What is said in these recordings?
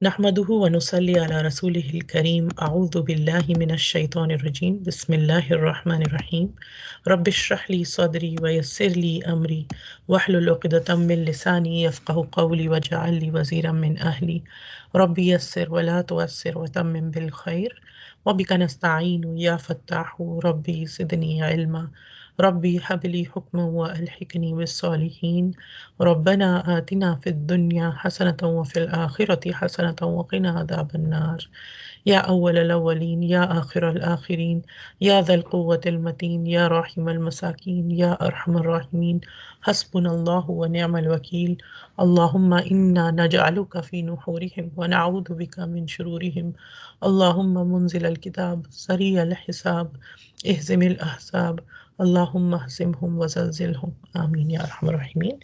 نحمده ونصلي على رسوله الكريم أعوذ بالله من الشيطان الرجيم بسم الله الرحمن الرحيم رب اشرح لي صدري ويسر لي أمري واحلل عقدة من لساني يفقه قولي واجعل لي وزيرا من أهلي ربي يسر ولا تعسر وتمم بالخير وبك نستعين يا فتاح ربي زدني علما ربي هب لي حكما وألحقني بالصالحين ربنا آتنا في الدنيا حسنة وفي الآخرة حسنة وقنا عذاب النار يا أول الأولين يا آخر الآخرين يا ذا القوة المتين يا راحم المساكين يا أرحم الراحمين حسبنا الله ونعم الوكيل اللهم إنا نجعلك في نحورهم ونعوذ بك من شرورهم اللهم منزل الكتاب سريع الحساب اهزم الأحزاب اللهم اهزمهم وزلزلهم آمين يا أرحم الراحمين.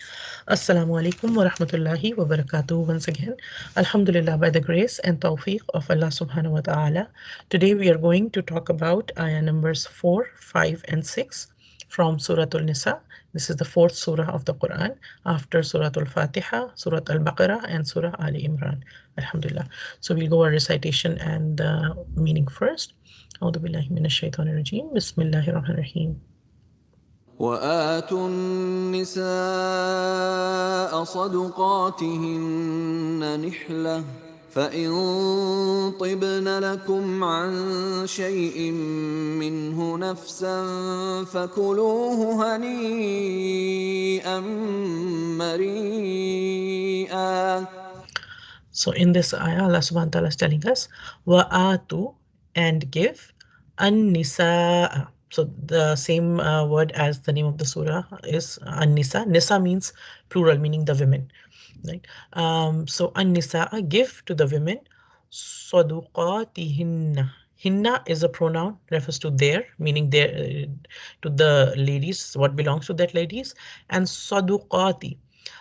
Assalamu alaikum wa rahmatullahi wa barakatuh once again. Alhamdulillah, by the grace and tawfiq of Allah subhanahu wa ta'ala. Today we are going to talk about ayah numbers 4, 5 and 6 from Surah An Nisa. This is the fourth surah of the Quran after Surah Al-Fatiha, Surah Al-Baqarah and Surah Ali Imran. Alhamdulillah. So we'll go our recitation and meaning first. أعوذ بالله من الشيطان الرجيم. بسم الله الرحمن الرحيم. وآتوا النساء صدقاتهن نحلة فإن طبن لكم عن شيء منه نفسا فكلوه هنيئا مريئا. So in this ayah, Allah subhanahu wa ta'ala is telling us, wa'atu, and give, an-nisa. So the same word as the name of the surah is an-nisa. Nisa means plural, meaning the women. Right? So an-nisa, give to the women, saduqatihinna. Hinna is a pronoun, refers to their, meaning their, to the ladies, what belongs to that ladies, and saduqati.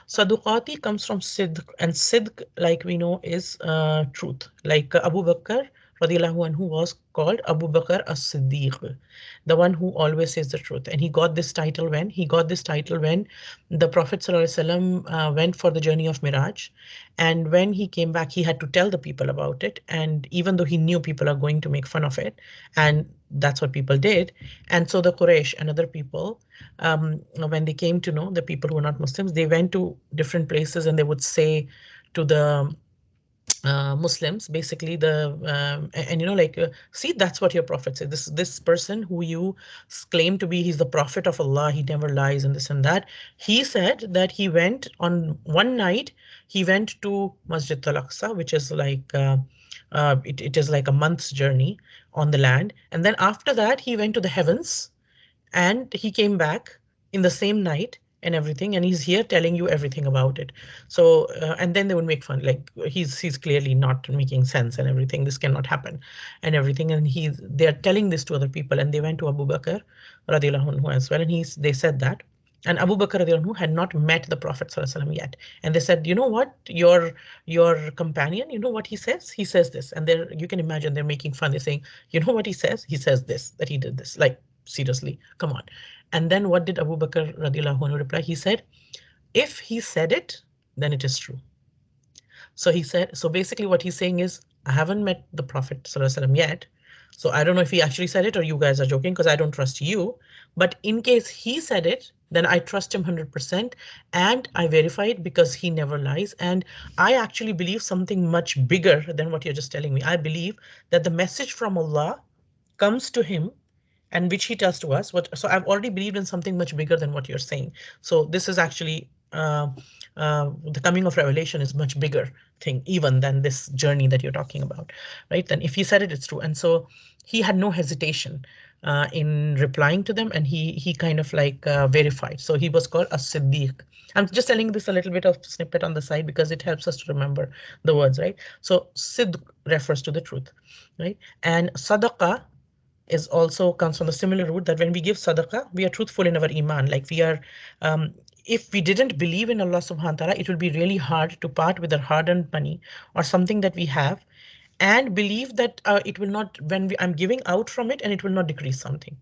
Saduqati comes from sidq, and sidq, like we know, is truth. Like Abu Bakr radiallahu anhu was called Abu Bakr as-Siddiq, the one who always says the truth. And he got this title when? He got this title when the Prophet ﷺ went for the journey of Miraj. And when he came back, he had to tell the people about it. And even though he knew people are going to make fun of it, and that's what people did. And so the Quraysh and other people, when they came to know, the people who were not Muslims, they went to different places and they would say to the Muslims, basically and you know, like, see, that's what your prophet said. This person who you claim to be, he's the prophet of Allah, he never lies and this and that. He said that he went on one night, he went to Masjid Al-Aqsa, which is like, it is like a month's journey on the land. And then after that, he went to the heavens and he came back in the same night and everything, and he's here telling you everything about it. So and then they would make fun, like, he's clearly not making sense and everything, this cannot happen and everything. And they're telling this to other people, and they went to Abu Bakr radiallahu anhu as well, and they said that. And Abu Bakr radiallahu anhu had not met the Prophet sallallahu alaihi wasallam yet, and they said, you know what, your companion, you know what he says this. And they're, you can imagine, they're making fun, they're saying, you know what he says this, that he did this, like, seriously, come on. And then what did Abu Bakr radiallahu anhu reply? He said, if he said it, then it is true. So he said, so basically what he's saying is, I haven't met the Prophet sallallahu alaihi wasallam yet. So I don't know if he actually said it or you guys are joking, because I don't trust you. But in case he said it, then I trust him 100%, and I verify it because he never lies. And I actually believe something much bigger than what you're just telling me. I believe that the message from Allah comes to him, and which he tells to us. So I've already believed in something much bigger than what you're saying. So this is actually the coming of revelation is much bigger thing even than this journey that you're talking about, right? Then if he said it, it's true. And so he had no hesitation in replying to them, and he kind of like verified. So he was called a Siddiq. I'm just telling this a little bit of snippet on the side because it helps us to remember the words, right? So Sidq refers to the truth, right? And Sadaqah is also comes from the similar root, that when we give sadaqah, we are truthful in our iman. Like, we are, if we didn't believe in Allah subhanahu wa ta'ala, it will be really hard to part with our hard-earned money or something that we have, and believe that it will not, I'm giving out from it, and it will not decrease something.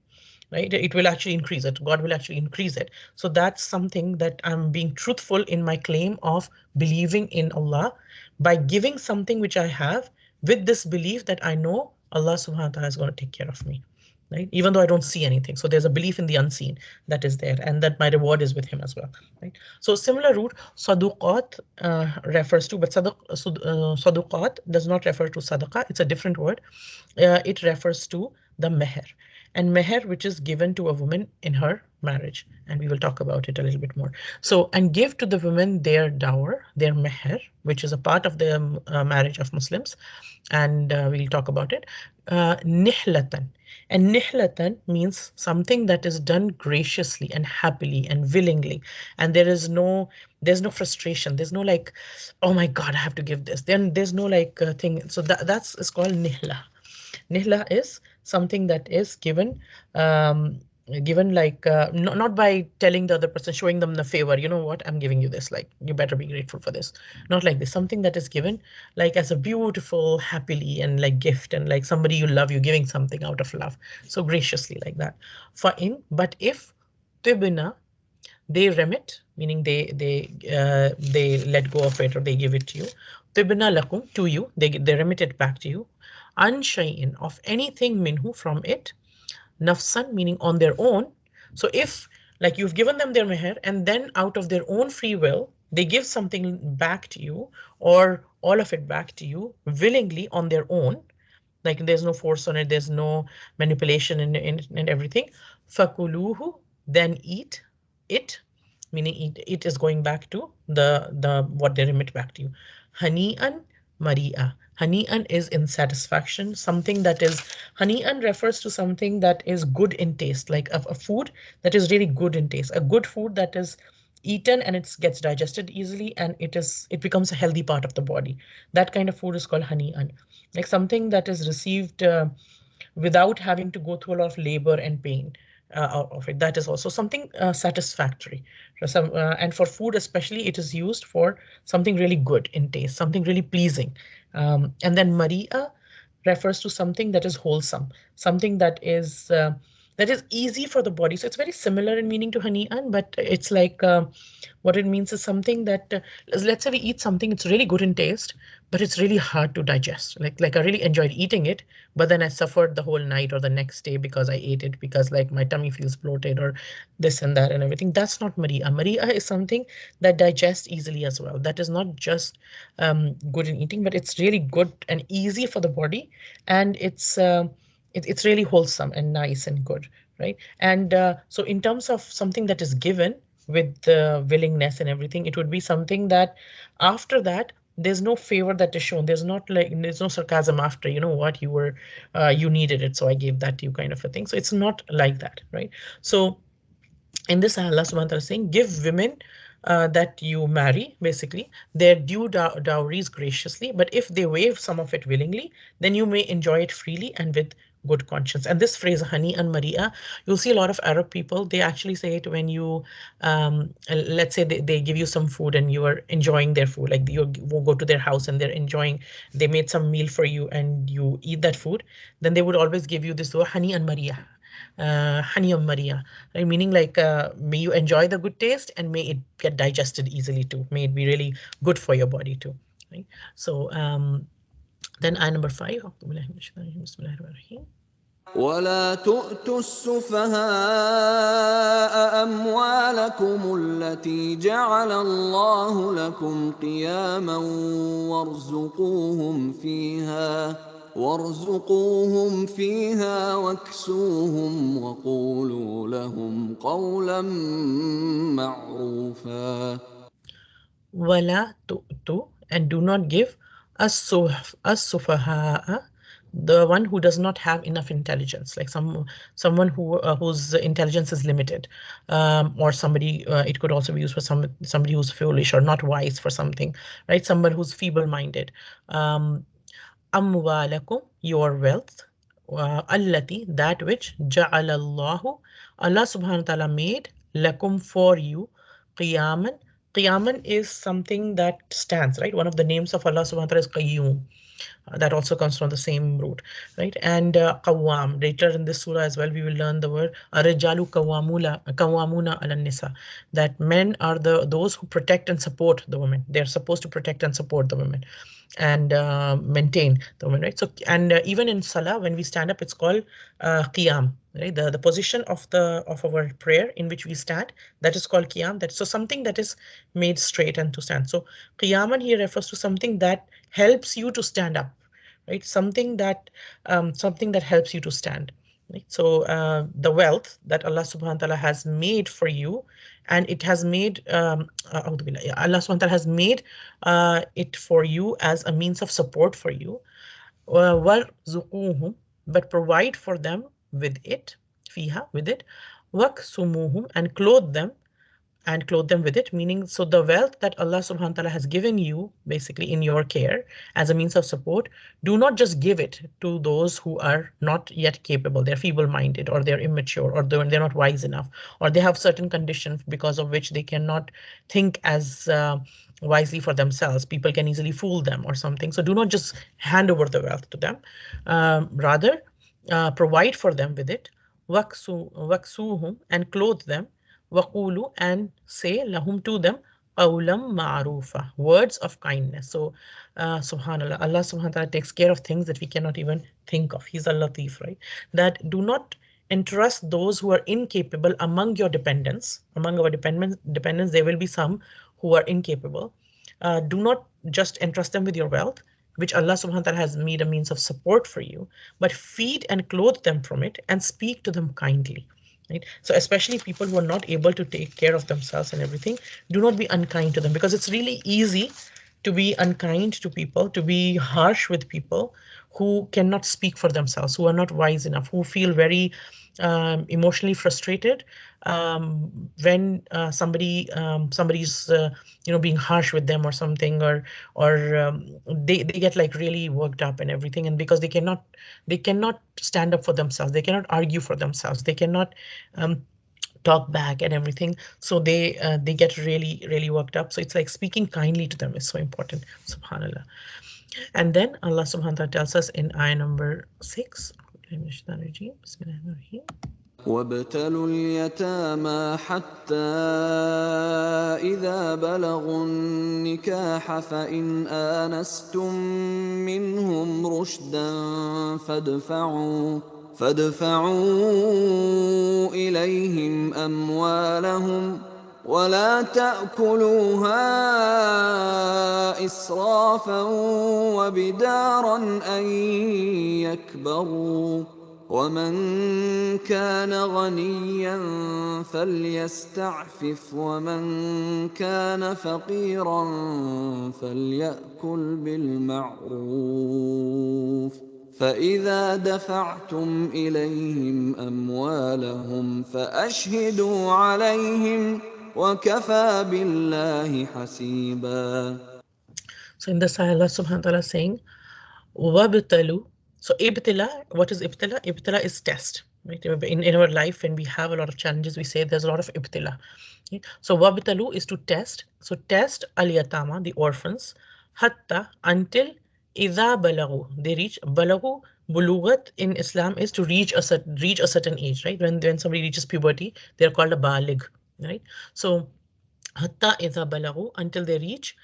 right? It will actually increase it. God will actually increase it. So that's something that I'm being truthful in my claim of believing in Allah by giving something which I have with this belief that I know Allah subhanahu wa ta'ala is going to take care of me. Right? Even though I don't see anything. So there's a belief in the unseen that is there, and that my reward is with him as well. Right? So similar root, saduqat refers to, but saduqat does not refer to sadaqah. It's a different word. It refers to the meher, and meher which is given to a woman in her marriage, and we will talk about it a little bit more. So, and give to the women their dower, their meher, which is a part of the marriage of Muslims, and we'll talk about it. Nihlatan, and nihlatan means something that is done graciously and happily and willingly, and there's no frustration, there's no like, oh my god, I have to give this, then there's no like thing. So that's is called nihla. Nihla is something that is given, um, given like not by telling the other person, showing them the favor. You know what? I'm giving you this. Like you better be grateful for this. Not like this. Something that is given like as a beautiful, happily, and like gift, and like somebody you love, you giving something out of love. So graciously like that. For in, but if tibna, they remit, meaning they let go of it or they give it to you. Tibna lakum, to you, they remit it back to you. An shay'in, of anything, minhu, from it. Nafsan, meaning on their own. So if like you've given them their meher and then out of their own free will they give something back to you, or all of it back to you willingly on their own, like there's no force on it, there's no manipulation in everything. Fakuluhu, then eat it, meaning it is going back to the what they remit back to you. Hani'an Maria. Hani'an is in satisfaction. Something that is, Hani'an refers to something that is good in taste, like a food that is really good in taste. A good food that is eaten and it gets digested easily and it becomes a healthy part of the body. That kind of food is called hani'an. Like something that is received without having to go through a lot of labor and pain of it. That is also something satisfactory. And for food especially, it is used for something really good in taste, something really pleasing. And then Maria refers to something that is wholesome, something that is easy for the body. So it's very similar in meaning to hani'an, but it's like what it means is something that let's say we eat something, it's really good in taste, but it's really hard to digest. Like I really enjoyed eating it, but then I suffered the whole night or the next day because I ate it because like my tummy feels bloated or this and that and everything. That's not Maria. Maria is something that digests easily as well. That is not just good in eating, but it's really good and easy for the body, and it's really wholesome and nice and good, right? And so in terms of something that is given with willingness and everything, it would be something that after that there's no favor that is shown. There's no sarcasm after, you know what, you needed it, so I gave that to you, kind of a thing. So it's not like that, right? So in this, Allah subhanahu wa ta'ala is saying, give women that you marry, basically, their due dowries graciously, but if they waive some of it willingly, then you may enjoy it freely and with good conscience. And this phrase, Hani and Maria, you'll see a lot of Arab people, they actually say it when you, let's say they give you some food and you are enjoying their food, like you go to their house and they're enjoying, they made some meal for you and you eat that food, then they would always give you this dua, Hani and Maria. Hanium Maria, right? Meaning like may you enjoy the good taste and may it get digested easily too. May it be really good for your body too. Right? So then ayah number 5. ولا تؤتوا السفهاء أموالكم التي جعل الله لكم قياما وارزقوهم فيها واكسوهم وقولوا لهم قولا معروفا. Wala to, and do not give as-sufaha, the one who does not have enough intelligence, like someone whose intelligence is limited, or somebody. It could also be used for somebody who's foolish or not wise for something, right? Someone who's feeble-minded. Um, Amwalakum, your wealth. Allati, that which ja'alallahu, Allah subhanahu wa ta'ala made lakum, for you, qiyaman, Qiyaman is something that stands, right? One of the names of Allah subhanahu wa ta'ala is Qayyum. That also comes from the same root, right? And Qawwam. Later in this surah as well, we will learn the word Arijalu Qawwamuna ala Nisa. That men are those who protect and support the women. They are supposed to protect and support the women and maintain the women, right? So, and even in Salah, when we stand up, it's called Qiyam, right? The position of our prayer in which we stand, that is called Qiyam. That's so something that is made straight and to stand. So Qiyaman here refers to something that helps you to stand up, right? Something that helps you to stand. Right? So the wealth that Allah subhanahu wa ta'ala has made for you, and it has made Allah subhanahu wa ta'ala has made it for you as a means of support for you. وَارْزُقُوهُمْ, but provide for them with it, fiha, with it, وَكْسُمُوهُمْ, and clothe them with it, meaning so the wealth that Allah subhanahu wa ta'ala has given you basically in your care as a means of support, do not just give it to those who are not yet capable, they're feeble minded, or they're immature, or they're not wise enough, or they have certain conditions because of which they cannot think as wisely for themselves. People can easily fool them or something. So do not just hand over the wealth to them. Rather, provide for them with it. Waksuhum, and clothe them. Waqulu, and say lahum, to them, qawlam ma'rufa, words of kindness. So subhanallah, Allah subhanahu wa ta'ala takes care of things that we cannot even think of. He's a latif, right? That do not entrust those who are incapable among your dependents. Among our dependents, there will be some who are incapable. Do not just entrust them with your wealth, which Allah subhanahu wa ta'ala has made a means of support for you, but feed and clothe them from it and speak to them kindly. Right? So especially people who are not able to take care of themselves and everything, do not be unkind to them, because it's really easy to be unkind to people, to be harsh with people who cannot speak for themselves, who are not wise enough, who feel very emotionally frustrated when somebody's being harsh with them or something, or they get like really worked up and everything, and because they cannot stand up for themselves, they cannot argue for themselves, they cannot um, talk back and everything, so they get really really worked up. So it's like speaking kindly to them is so important, subhanallah. And then Allah subhanahu wa ta'ala tells us in ayah number 6. وابتلوا اليتامى حتى إذا بلغوا النكاح فإن آنستم منهم رشدا فادفعوا إليهم أموالهم ولا تأكلوها إسرافا وبدارا أن يكبروا ومن كان غنيا فليستعفف ومن كان فقيرا فليأكل بالمعروف فإذا دفعتم إليهم أموالهم فأشهدوا عليهم وكفى بالله حسيبا. So in this ayah, Allah subhanahu wa ta'ala is saying, وَابْتَلُوا. So ibtila, what is ibtila? Ibtila is test. Right? In our life, when we have a lot of challenges, we say there's a lot of ibtila. Okay? So wabtalu is to test. So test al-yatama, the orphans, hatta, until, idha balagu, they reach. Balagu, bulugat in Islam is to reach a certain age, right? When somebody reaches puberty, they're called a balig, right? So hatta idha balagu, until they reach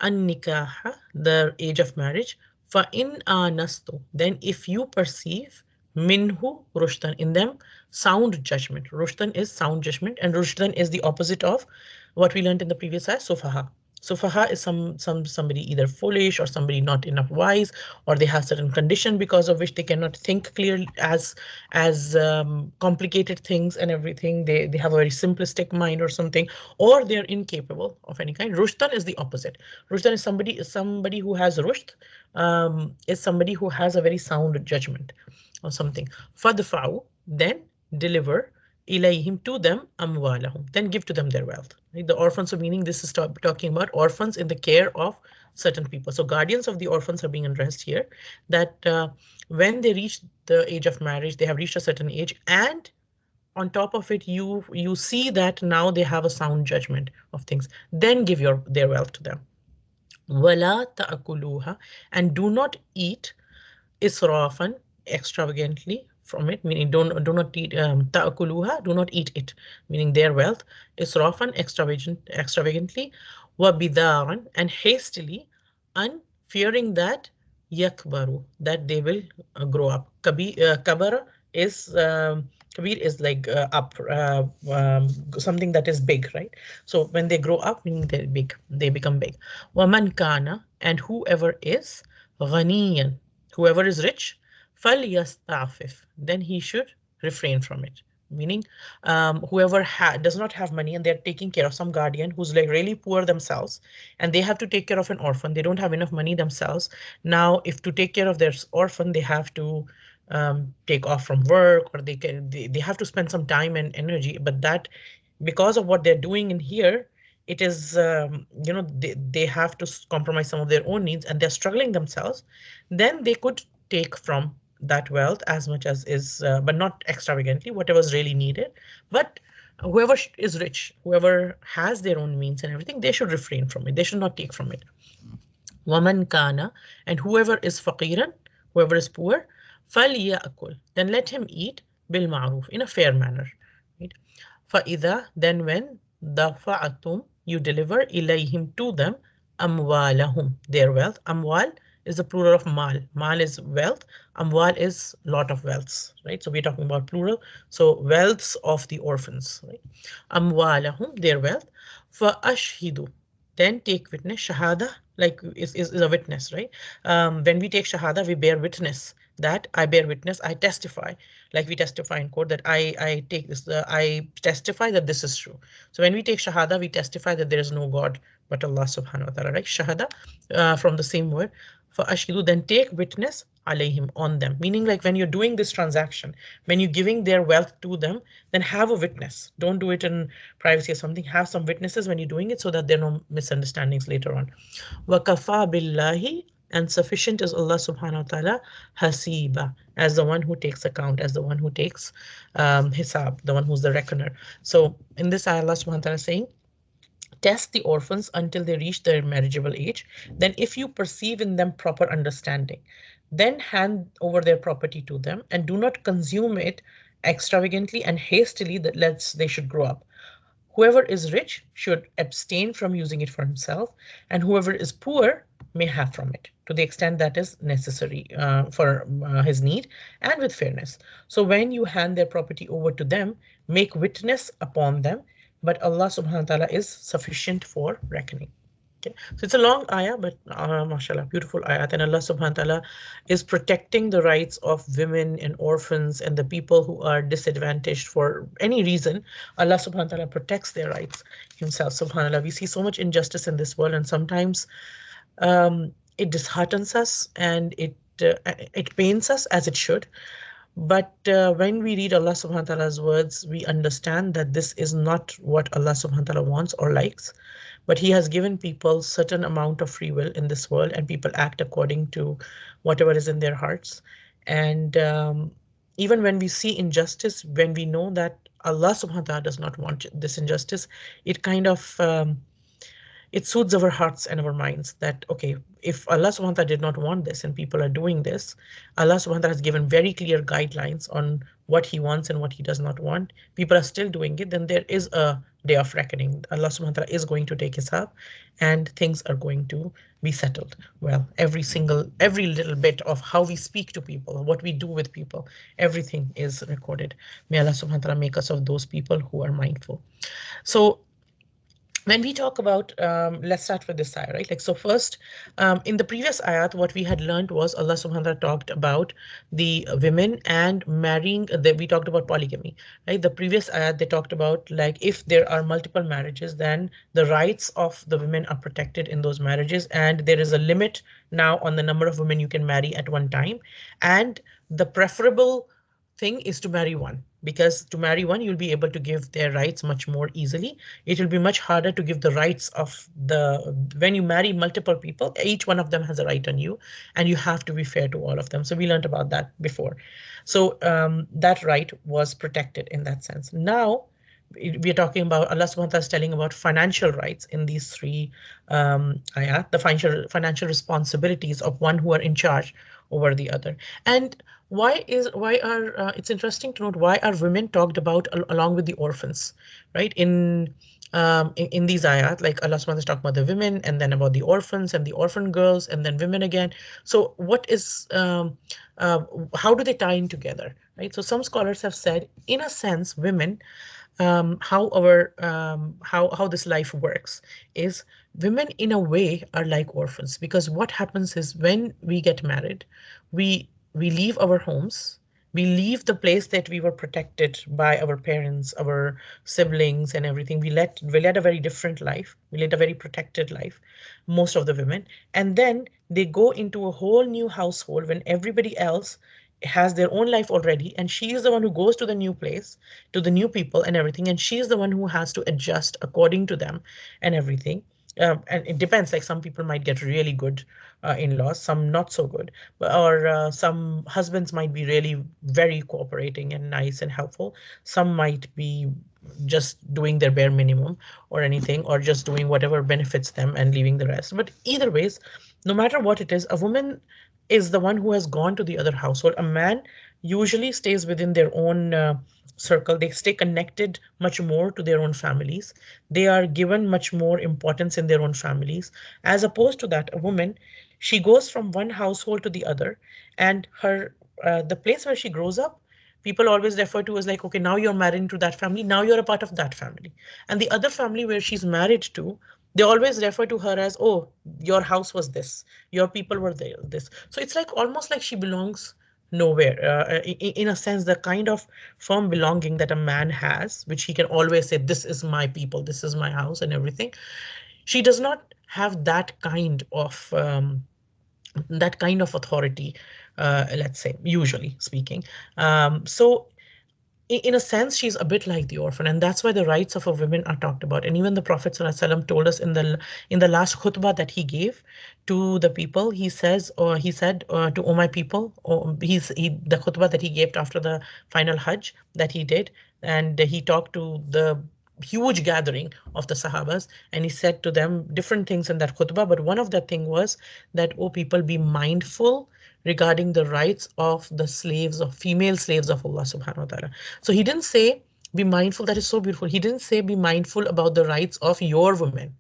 an nikaha, the age of marriage. Fa in anastu, then if you perceive minhu rushdan, in them sound judgment. Rushdan is sound judgment, and rushdan is the opposite of what we learned in the previous ayah, sufaha. Sufaha is somebody either foolish or somebody not enough wise, or they have certain condition because of which they cannot think clearly as complicated things and everything. They have a very simplistic mind or something, or they're incapable of any kind. Rushdan is the opposite. Rushdan is somebody who has rushd, is somebody who has a very sound judgment or something. Fadfa'u, then deliver, ilayhim, to them, amwalahum, then give to them their wealth. Right? The orphans, so meaning this is talking about orphans in the care of certain people. So guardians of the orphans are being addressed here, that when they reach the age of marriage, they have reached a certain age, and on top of it, you see that now they have a sound judgment of things, then give your their wealth to them. Wala ta'kuluha, and do not eat israfan, extravagantly from it, meaning do not eat ta'kuluha, do not eat it, meaning their wealth, israfan, extravagantly, wa bidaran, and hastily, and fearing that yakbaru, that they will grow up. Kabara is kabir is like up, something that is big, right? So when they grow up, meaning they're big, they become big. Waman kana, and whoever is ghaniyan, whoever is rich, فَلْيَسْتَعْفِفْ, then he should refrain from it. Meaning, whoever does not have money and they're taking care of some guardian who's like really poor themselves, and they have to take care of an orphan. They don't have enough money themselves. Now, if to take care of their orphan, they have to take off from work, or they have to spend some time and energy. But that, because of what they're doing in here, it is they have to compromise some of their own needs, and they're struggling themselves. Then they could take from that wealth as much as is, but not extravagantly, whatever is really needed. But whoever is rich, whoever has their own means and everything, they should refrain from it. They should not take from it. Waman kana, and whoever is faqiran, whoever is poor, falyakul, then let him eat bil ma'ruf, in a fair manner. Right? فَإِذَا, then when دَفَعْتُمْ, you deliver إِلَيْهِمْ, to them, أَمْوَالَهُمْ, their wealth. Amwal is the plural of mal. Mal is wealth. Amwal is lot of wealths, right? So we're talking about plural. So wealths of the orphans, right? Amwalahum, their wealth. فَأَشْهِدُ, then take witness. Shahada, like is a witness, right? When we take shahada, we bear witness, that I bear witness, I testify, like we testify in court that I take this, I testify that this is true. So when we take shahada, we testify that there is no God but Allah subhanahu wa ta'ala, right? Shahada, from the same word. For ashhidu, then take witness alayhim, on them, meaning like when you're doing this transaction, when you're giving their wealth to them, then have a witness. Don't do it in privacy or something. Have some witnesses when you're doing it, so that there are no misunderstandings later on. Wakafa billahi, and sufficient is Allah subhanahu wa ta'ala, hasiba, as the one who takes account, as the one who takes hisab, the one who's the reckoner. So in this ayah, Allah subhanahu wa ta'ala is saying, test the orphans until they reach their marriageable age. Then if you perceive in them proper understanding, then hand over their property to them, and do not consume it extravagantly and hastily, that lets they should grow up. Whoever is rich should abstain from using it for himself, and whoever is poor may have from it to the extent that is necessary for his need, and with fairness. So when you hand their property over to them, make witness upon them, but Allah subhanahu wa ta'ala is sufficient for reckoning. Okay. So it's a long ayah, but mashallah, beautiful ayat. And Allah subhanahu wa ta'ala is protecting the rights of women and orphans and the people who are disadvantaged for any reason. Allah subhanahu wa ta'ala protects their rights himself, subhanAllah. We see so much injustice in this world, and sometimes it disheartens us, and it pains us, as it should. But when we read Allah subhanahu wa ta'ala's words, we understand that this is not what Allah subhanahu wa ta'ala wants or likes. But He has given people certain amount of free will in this world, and people act according to whatever is in their hearts. And even when we see injustice, when we know that Allah subhanahu wa ta'ala does not want this injustice, it kind of it soothes our hearts and our minds that, okay, if Allah subhanahu wa ta'ala did not want this and people are doing this, Allah subhanahu wa ta'ala has given very clear guidelines on what He wants and what He does not want. People are still doing it, then there is a day of reckoning. Allah subhanahu wa ta'ala is going to take Hisab, and things are going to be settled. Well, every little bit of how we speak to people, what we do with people, everything is recorded. May Allah subhanahu wa ta'ala make us of those people who are mindful. So when we talk about, let's start with this ayah, right? Like, so first, in the previous ayat, what we had learned was Allah subhanahu wa ta'ala talked about the women and marrying, we talked about polygamy, right? The previous ayat, they talked about, like, if there are multiple marriages, then the rights of the women are protected in those marriages, and there is a limit now on the number of women you can marry at one time. And the preferable thing is to marry one, because to marry one, you'll be able to give their rights much more easily. It will be much harder to give the rights of when you marry multiple people, each one of them has a right on you, and you have to be fair to all of them. So we learned about that before. So that right was protected in that sense. Now, we are talking about Allah subhanahu wa ta'ala is telling about financial rights in these three ayat, the financial responsibilities of one who are in charge over the other. And why are it's interesting to note, why are women talked about along with the orphans, right? In these ayat, like Allah subhanahu wa ta'ala is talking about the women, and then about the orphans and the orphan girls, and then women again. So what is uh, how do they tie in together, right? So some scholars have said, in a sense, women, how this life works is, women in a way are like orphans, because what happens is, when we get married, we leave our homes, we leave the place that we were protected by our parents, our siblings, and everything. We led a very different life, we led a very protected life, most of the women. And then they go into a whole new household when everybody else has their own life already, and she is the one who goes to the new place, to the new people and everything, and she is the one who has to adjust according to them and everything. And it depends, like some people might get really good in-laws, some not so good, or some husbands might be really very cooperating and nice and helpful, some might be just doing their bare minimum or anything, or just doing whatever benefits them and leaving the rest. But either ways, no matter what it is, a woman is the one who has gone to the other household. A man usually stays within their own circle. They stay connected much more to their own families. They are given much more importance in their own families. As opposed to that, a woman, she goes from one household to the other, and her the place where she grows up, people always refer to as like, okay, now you're married into that family, now you're a part of that family. And the other family where she's married to, they always refer to her as, oh, your house was this, your people were there, this. So it's like almost like she belongs nowhere. In a sense, the kind of firm belonging that a man has, which he can always say, this is my people, this is my house and everything. She does not have that kind of authority, let's say, usually speaking. So in a sense, she's a bit like the orphan, and that's why the rights of a women are talked about. And even the Prophet ﷺ told us in the last khutbah that he gave to the people, he says, or he said to, "O my people," or the khutbah that he gave after the final Hajj that he did, and he talked to the huge gathering of the Sahabas, and he said to them different things in that khutbah. But one of the thing was that, "O people, be mindful regarding the rights of the slaves, of female slaves of Allah subhanahu wa ta'ala." So he didn't say be mindful, that is so beautiful. He didn't say be mindful about the rights of your women.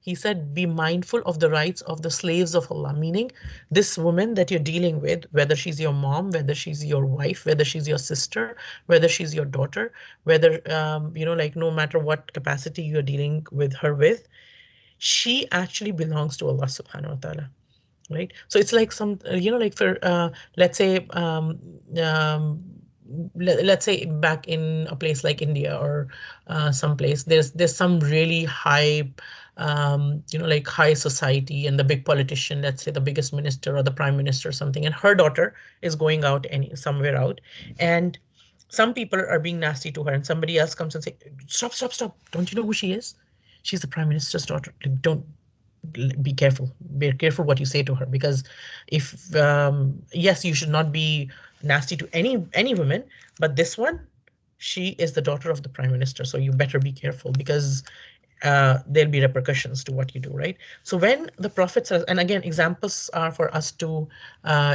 He said be mindful of the rights of the slaves of Allah, meaning this woman that you're dealing with, whether she's your mom, whether she's your wife, whether she's your sister, whether she's your daughter, whether, like no matter what capacity you're dealing with her with, she actually belongs to Allah subhanahu wa ta'ala, right? So it's like like for let's say let's say back in a place like India, or some place, there's some really high like high society, and the big politician, let's say the biggest minister or the prime minister or something, and her daughter is going out somewhere out, and some people are being nasty to her, and somebody else comes and say, stop, stop, stop, don't you know who she is? She's the prime minister's daughter. Like, don't, be careful what you say to her, because if yes, you should not be nasty to any woman, but this one, she is the daughter of the prime minister, so you better be careful, because there'll be repercussions to what you do, right? So when the Prophet says, and again, examples are for us to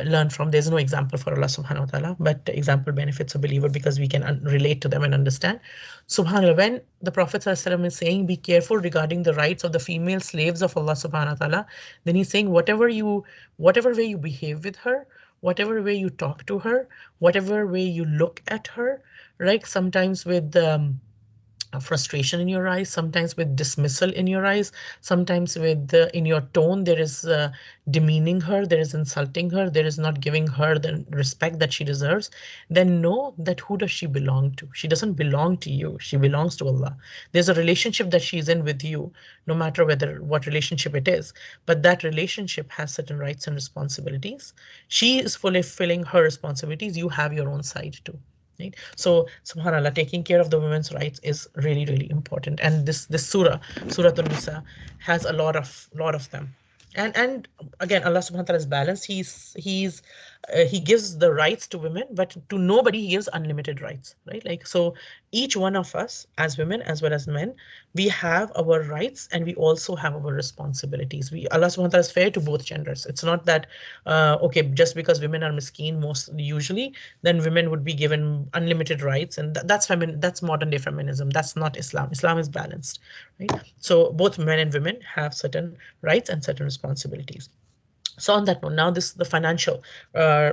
learn from. There's no example for Allah subhanahu wa ta'ala, but the example benefits a believer because we can relate to them and understand. Subhanallah, when the Prophet ﷺ is saying, be careful regarding the rights of the female slaves of Allah subhanahu wa ta'ala, then he's saying, whatever way you behave with her, whatever way you talk to her, whatever way you look at her, right? Sometimes with frustration in your eyes, sometimes with dismissal in your eyes, sometimes with in your tone, there is demeaning her, there is insulting her, there is not giving her the respect that she deserves, then know that who does she belong to? She doesn't belong to you, she belongs to Allah. There's a relationship that she's in with you, no matter whether what relationship it is, but that relationship has certain rights and responsibilities. She is fulfilling her responsibilities, you have your own side too. right? So subhanallah, taking care of the women's rights is really, really important. And this surah An Nisa, has a lot of them. And again, Allah subhanahu wa ta'ala is balanced. He gives the rights to women, but to nobody he gives unlimited rights, right? Like, so each one of us as women as well as men, we have our rights and we also have our responsibilities. Allah subhanahu wa ta'ala is fair to both genders. It's not that okay, just because women are miskeen most usually, then women would be given unlimited rights, and that's modern day feminism. That's not Islam. Islam is balanced, right? So both men and women have certain rights and certain responsibilities. So on that note, now this the financial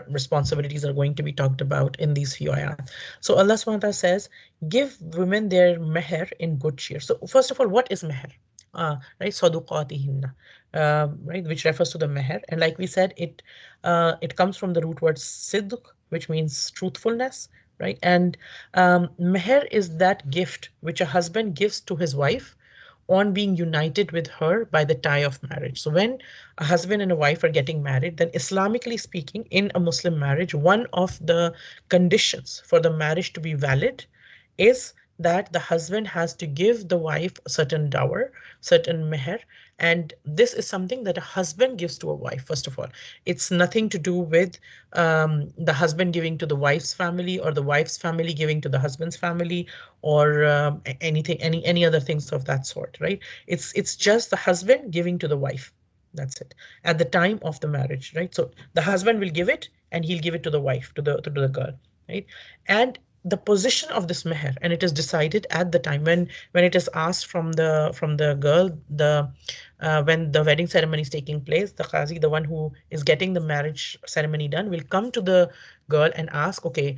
responsibilities are going to be talked about in these few ayat. So Allah subhanahu wa ta'ala says, give women their meher in good cheer. So first of all, what is meher? Right, saduqatihinna, right, which refers to the meher, and like we said, it comes from the root word sidq, which means truthfulness, right? And meher is that gift which a husband gives to his wife on being united with her by the tie of marriage. So when a husband and a wife are getting married, then Islamically speaking, in a Muslim marriage, one of the conditions for the marriage to be valid is that the husband has to give the wife a certain dower, certain meher, and this is something that a husband gives to a wife. First of all, it's nothing to do with the husband giving to the wife's family or the wife's family giving to the husband's family, or anything, any other things of that sort, right? It's just the husband giving to the wife. That's it. At the time of the marriage, right? So the husband will give it and he'll give it to the wife, to the girl, right? And the position of this meher, and it is decided at the time when it is asked from the girl, the when the wedding ceremony is taking place, the qazi, the one who is getting the marriage ceremony done, will come to the girl and ask, okay,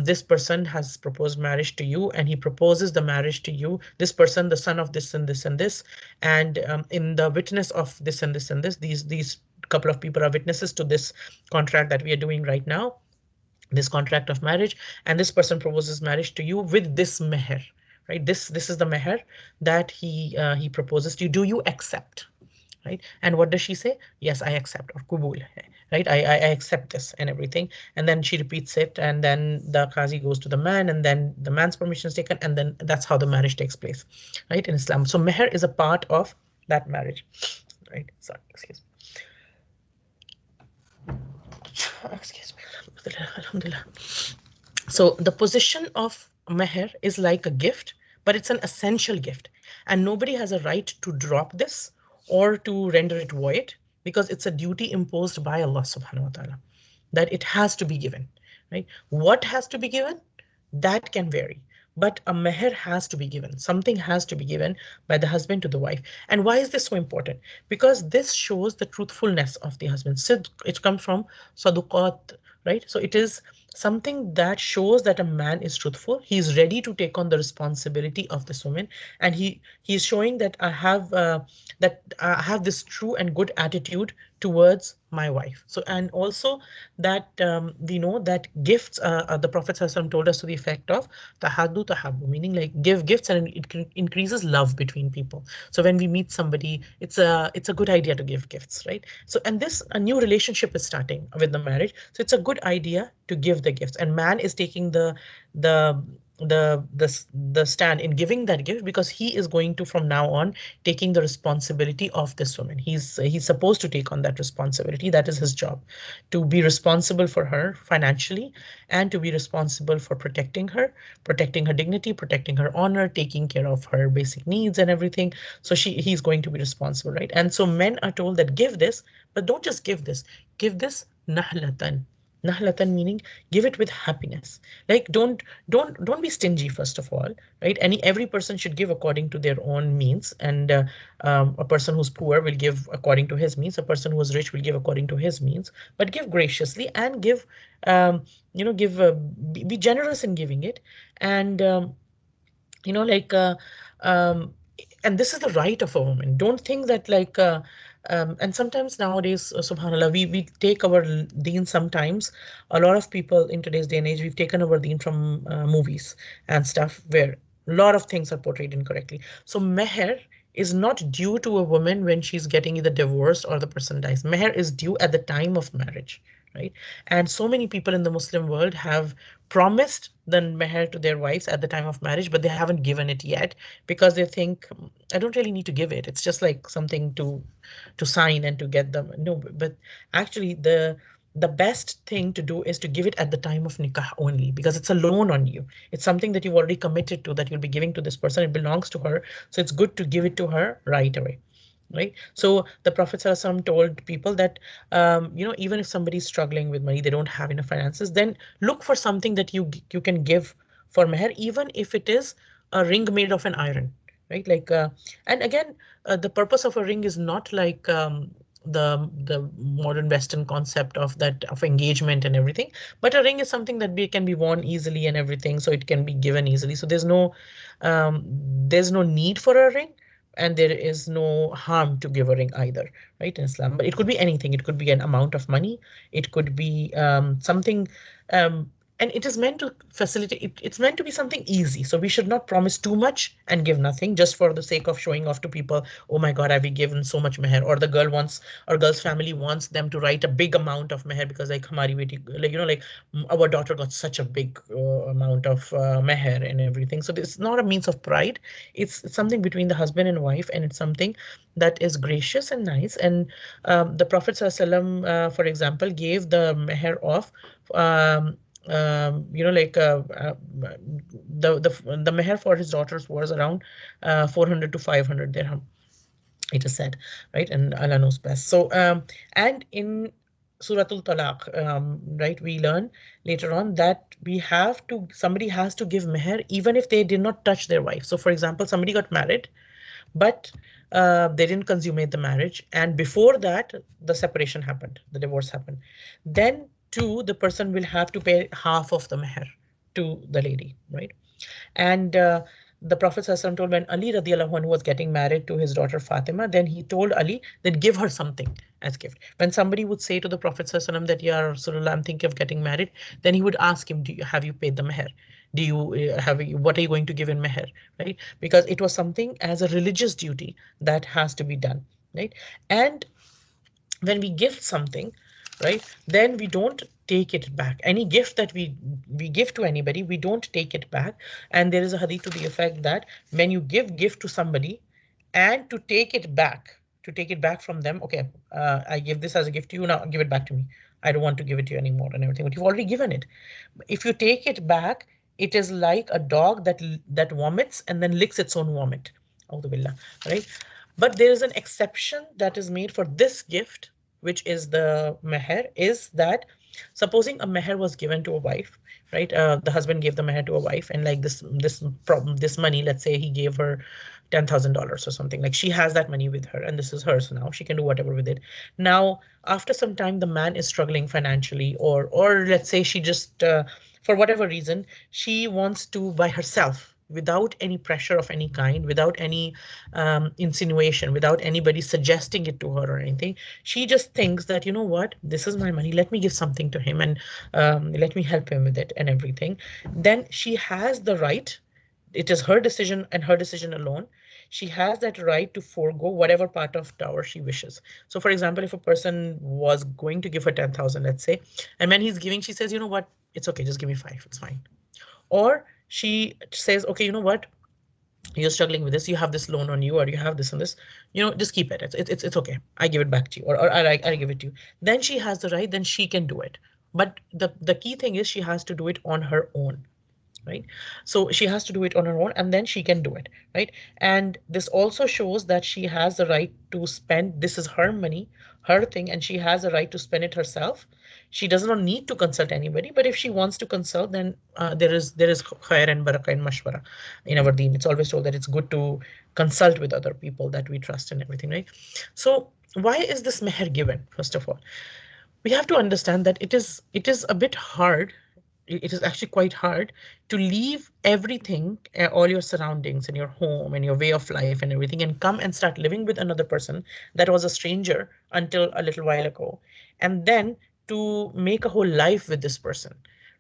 this person has proposed marriage to you, and he proposes the marriage to you, this person, the son of this and this and this, and in the witness of this and this and this, these couple of people are witnesses to this contract that we are doing right now, this contract of marriage, and this person proposes marriage to you with this meher, right? This is the meher that he proposes to you. Do you accept? Right? And what does she say? Yes, I accept, or kubul hai, right? I accept this and everything. And then she repeats it, and then the qazi goes to the man, and then the man's permission is taken, and then that's how the marriage takes place, right? In Islam. So meher is a part of that marriage, right? Sorry, excuse me. Excuse me. Alhamdulillah. So the position of meher is like a gift, but it's an essential gift. And nobody has a right to drop this or to render it void, because it's a duty imposed by Allah subhanahu wa ta'ala, that it has to be given, right? What has to be given? That can vary. But a meher has to be given. Something has to be given by the husband to the wife. And why is this so important? Because this shows the truthfulness of the husband. Sidq, it comes from saduqat, right? So it is something that shows that a man is truthful. He's ready to take on the responsibility of this woman, and he's showing that I have this true and good attitude towards my wife. So, and also that we know that gifts, the Prophet ﷺ told us to the effect of tahaddu tahabbu, meaning like give gifts and it increases love between people. So when we meet somebody, it's a good idea to give gifts, right? So, and this a new relationship is starting with the marriage, so it's a good idea to give the gifts, and man is taking the the stand in giving that gift, because he is going to from now on taking the responsibility of this woman. He's supposed to take on that responsibility. That is his job, to be responsible for her financially, and to be responsible for protecting her dignity, protecting her honor, taking care of her basic needs and everything. So he's going to be responsible, right? And so men are told that give this, but don't just give this nahlatan. Nahlatan meaning give it with happiness. Like don't be stingy, first of all, right? Every person should give according to their own means, and a person who's poor will give according to his means. A person who is rich will give according to his means, but give graciously and give give be generous in giving it. And you know like um and this is the right of a woman. Don't think that and sometimes nowadays, subhanallah, we take our deen. Sometimes a lot of people in today's day and age, we've taken our deen from movies and stuff, where a lot of things are portrayed incorrectly. So meher is not due to a woman when she's getting either divorced or the person dies. Meher is due at the time of marriage, right? And so many people in the Muslim world have promised the meher to their wives at the time of marriage, but they haven't given it yet because they think, I don't really need to give it. It's just like something to sign and to get them. No, but actually the best thing to do is to give it at the time of nikah only, because it's a loan on you. It's something that you've already committed to, that you'll be giving to this person. It belongs to her. So it's good to give it to her right away. Right. So the Prophet ﷺ told people that, even if somebody's struggling with money, they don't have enough finances, then look for something that you can give for meher, even if it is a ring made of an iron. Right. And again, the purpose of a ring is not like the modern Western concept of that of engagement and everything, but a ring is something that can be worn easily and everything, so it can be given easily. So um, there's no need for a ring, and there is no harm to give a ring either, right, in Islam. But it could be anything. It could be an amount of money. It could be something, um, and it is meant to facilitate. It's meant to be something easy. So we should not promise too much and give nothing just for the sake of showing off to people. Oh my God, I've been given so much meher, or the girl wants, or girl's family wants them to write a big amount of meher because like hamari beti, our daughter got such a big amount of meher and everything. So it's not a means of pride. It's something between the husband and wife, and it's something that is gracious and nice. And the Prophet ﷺ, for example, gave the meher of um, the meher for his daughters was around 400 to 500 dirham, it is said, right? And Allah knows best. So, and in Suratul Talaq, right, we learn later on that somebody has to give meher even if they did not touch their wife. So, for example, somebody got married, but they didn't consummate the marriage. And before that, the separation happened, the divorce happened. Then, too, the person will have to pay half of the meher to the lady, right? And the Prophet ﷺ told when Ali radiallahu anhu was getting married to his daughter Fatima, then he told Ali that give her something as gift. When somebody would say to the Prophet ﷺ that, Ya Rasulullah, I'm thinking of getting married, then he would ask him, have you paid the meher? Do you what are you going to give in meher? Right? Because it was something as a religious duty that has to be done. Right? And when we gift something, right, then we don't take it back. Any gift that we give to anybody, we don't take it back. And there is a hadith to the effect that when you give gift to somebody, and to take it back from them, okay, I give this as a gift to you, now give it back to me. I don't want to give it to you anymore and everything, but you've already given it. If you take it back, it is like a dog that vomits and then licks its own vomit. Audhu billah, right? But there is an exception that is made for this gift, which is the meher, is that supposing a meher was given to a wife, right? The husband gave the meher to a wife, and like this money, let's say he gave her $10,000 or something. Like she has that money with her, and this is hers now. She can do whatever with it. Now, after some time, the man is struggling financially, or let's say she just for whatever reason, she wants to by herself, without any pressure of any kind, without any insinuation, without anybody suggesting it to her or anything. She just thinks that, you know what, this is my money. Let me give something to him, and let me help him with it and everything. Then she has the right. It is her decision and her decision alone. She has that right to forego whatever part of dower she wishes. So, for example, if a person was going to give her 10,000, let's say, and when he's giving, she says, you know what, it's okay, just give me five, it's fine. Or she says, okay, you know what, you're struggling with this, you have this loan on you, or you have this and this, just keep it. It's okay. I give it back to you, or I give it to you. Then she has the right, then she can do it. But the key thing is she has to do it on her own, right? So she has to do it on her own, and then she can do it, right? And this also shows that she has the right to spend. This is her money, her thing, and she has the right to spend it herself. She does not need to consult anybody, but if she wants to consult, then there is khair and barakah in mashwara in our deen. It's always told that it's good to consult with other people that we trust and everything, right? So why is this meher given? First of all, we have to understand that it is a bit hard. It is actually quite hard to leave everything, all your surroundings and your home and your way of life and everything, and come and start living with another person that was a stranger until a little while ago, and then to make a whole life with this person,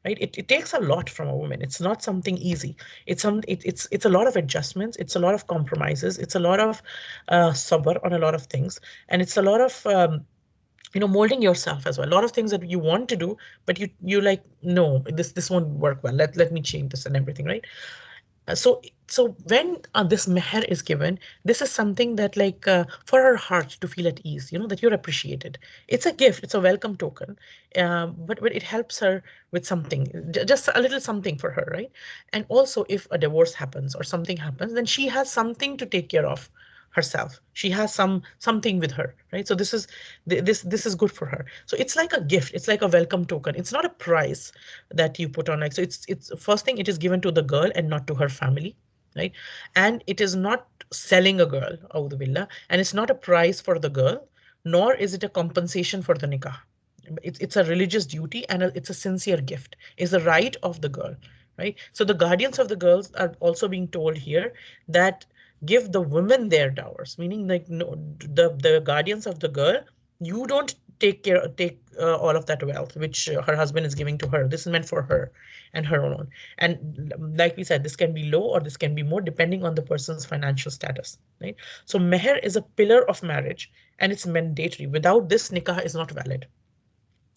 right? It takes a lot from a woman. It's not something easy. It's a lot of adjustments. It's a lot of compromises. It's a lot of sabr on a lot of things, and it's a lot of molding yourself as well. A lot of things that you want to do, but you like, no, this won't work well. Let me change this and everything, right? So when this meher is given, this is something that like for her heart to feel at ease, that you're appreciated. It's a gift, it's a welcome token, but it helps her with something, just a little something for her, right? And also, if a divorce happens or something happens, then she has something to take care of herself. She has something with her, right? So this is good for her. So it's like a gift, it's like a welcome token. It's not a price that you put on, like, so it's first thing, it is given to the girl and not to her family, right? And it is not selling a girl, Audhu billah, and it's not a price for the girl, nor is it a compensation for the nikah. It's a religious duty, and it's a sincere gift. It's the right of the girl, right? So the guardians of the girls are also being told here that give the women their dowers, meaning like, no, the guardians of the girl, you don't take all of that wealth which her husband is giving to her. This is meant for her and her own. And like we said, this can be low or this can be more depending on the person's financial status, right? So meher is a pillar of marriage, and it's mandatory. Without this, nikah is not valid.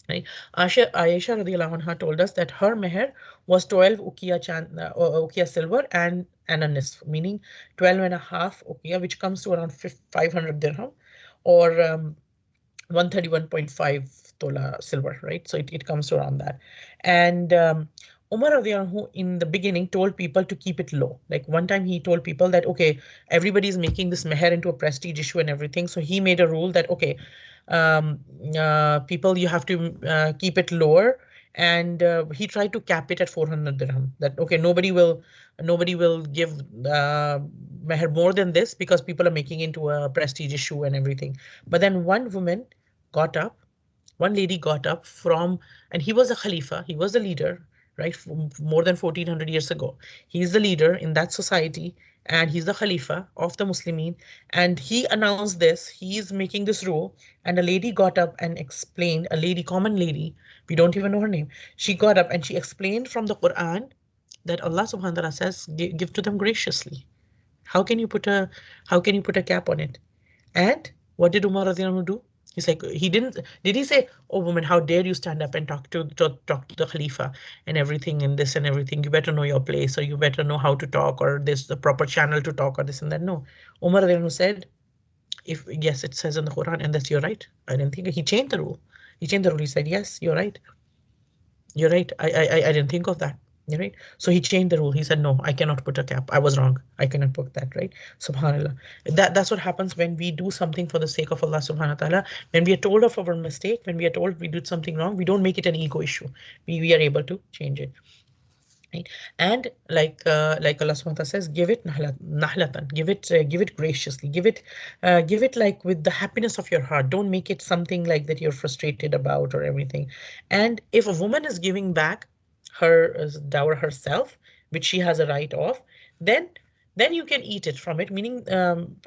Right? Aisha radiallahu anha told us that her meher was 12 ukiya silver and a nisf, meaning 12 and a half ukiya, which comes to around 500 dirham, or 131.5 tola silver, right? So it comes to around that. And Umar radiallahu anhu in the beginning told people to keep it low. Like one time he told people that, okay, everybody's making this meher into a prestige issue and everything. So he made a rule that, okay, um, people, you have to keep it lower. And he tried to cap it at 400 dirham. That, okay, nobody will give meher more than this because people are making into a prestige issue and everything. But then got up, one lady got up from, and he was a Khalifa, he was the leader, right? More than 1400 years ago. He's the leader in that society, and he's the Khalifa of the Muslimin. And he announced this, he's making this rule. And a lady got up and explained, a lady, common lady, we don't even know her name. She got up and she explained from the Quran that Allah subhanahu wa ta'ala says, Give to them graciously." How can you put a how can you put a cap on it? And what did Umar radiallahu anhu do? He's like, he didn't, did he say, "Oh woman, how dare you stand up and talk to the Khalifa and everything and this and everything? You better know your place, or you better know how to talk, or there's the proper channel to talk, or this and that." No. Umar radiallahu anhu said, if yes, it says in the Quran, and that's, you're right. I didn't think, he changed the rule. He changed the rule. He said, yes, you're right. You're right. I didn't think of that. You're right. So he changed the rule. He said, no, I cannot put a cap. I was wrong. I cannot put that, right? Subhanallah. That's what happens when we do something for the sake of Allah subhanahu wa ta'ala. When we are told of our mistake, when we are told we did something wrong, we don't make it an ego issue. We are able to change it. Right? And like Allah subhanahu wa ta'ala says, give it nahlatan, give it graciously, give it like with the happiness of your heart. Don't make it something like that you're frustrated about or everything. And if a woman is giving back her dower herself, which she has a right of, then then you can eat it from it, meaning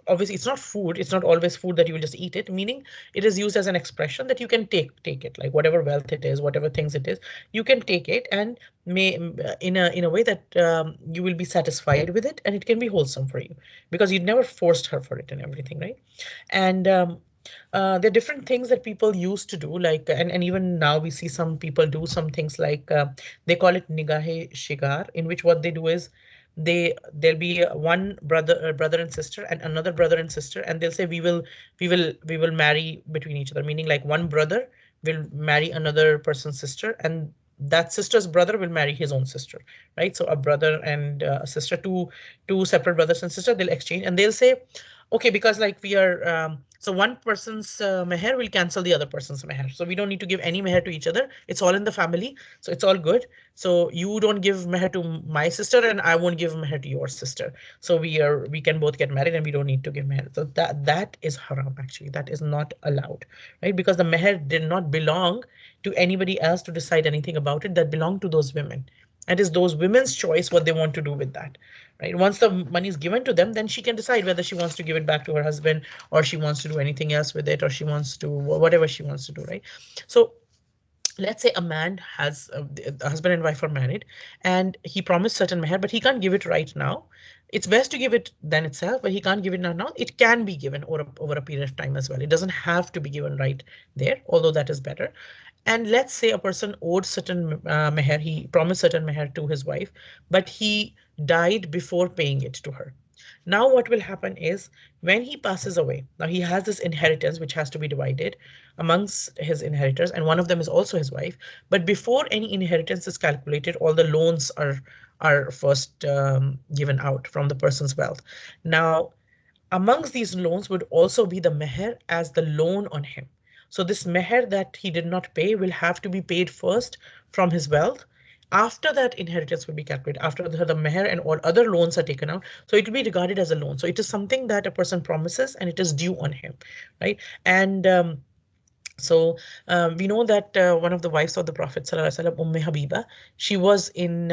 obviously it's not food, it's not always food that you will just eat it, meaning it is used as an expression that you can take it, like whatever wealth it is, whatever things it is, you can take it, and may in a way that you will be satisfied with it, and it can be wholesome for you because you never forced her for it and everything, right? And there are different things that people used to do, like, and even now we see some people do some things like they call it nigahe shigar, in which what they do is there'll be one brother and sister and another brother and sister, and they'll say, we will marry between each other, meaning like one brother will marry another person's sister, and that sister's brother will marry his own sister, right? So a brother and a sister, two separate brothers and sister, they'll exchange, and they'll say, okay, because like we are so one person's meher will cancel the other person's meher, so we don't need to give any meher to each other. It's all in the family, so it's all good. So you don't give meher to my sister, and I won't give meher to your sister. So we can both get married, and we don't need to give meher. So that is haram. Actually, that is not allowed, right? Because the meher did not belong to anybody else to decide anything about it. That belonged to those women. It is those women's choice what they want to do with that, right? Once the money is given to them, then she can decide whether she wants to give it back to her husband, or she wants to do anything else with it, or she wants to whatever she wants to do, right? So let's say a man has a husband and wife are married, and he promised certain meher, but he can't give it right now. It's best to give it then itself, but he can't give it now. It can be given over a period of time as well. It doesn't have to be given right there, although that is better. And let's say a person owed certain meher, he promised certain meher to his wife, but he died before paying it to her. Now, what will happen is when he passes away, now he has this inheritance which has to be divided amongst his inheritors, and one of them is also his wife. But before any inheritance is calculated, all the loans are first given out from the person's wealth. Now, amongst these loans would also be the meher as the loan on him. So this meher that he did not pay will have to be paid first from his wealth. After that, inheritance will be calculated. After the meher and all other loans are taken out, so it will be regarded as a loan. So it is something that a person promises and it is due on him, right? And so we know that one of the wives of the Prophet ﷺ, Habiba, she was in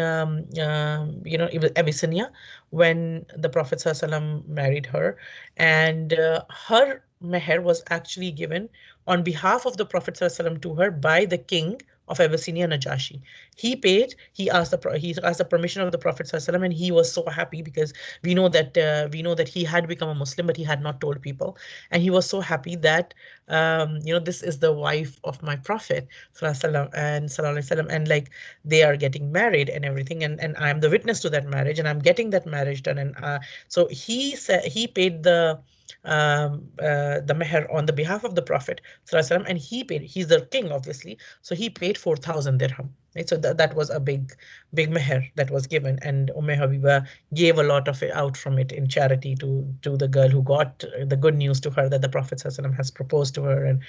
Abyssinia when the Prophet ﷺ married her, and her meher was actually given on behalf of the Prophet ﷺ to her by the king of Abyssinia, Najashi. He paid. He asked the permission of the Prophet ﷺ, and he was so happy because we know that he had become a Muslim, but he had not told people, and he was so happy that this is the wife of my prophet sallallahu and like they are getting married and everything, and I'm the witness to that marriage, and I'm getting that marriage done. And so he said he paid the meher on the behalf of the prophet sallallahu, and he's the king obviously, so he paid 4,000 dirham. Right? So that was a big meher that was given, and Habiba gave a lot of it out from it in charity to the girl who got the good news to her that the Prophet ﷺ has proposed to her and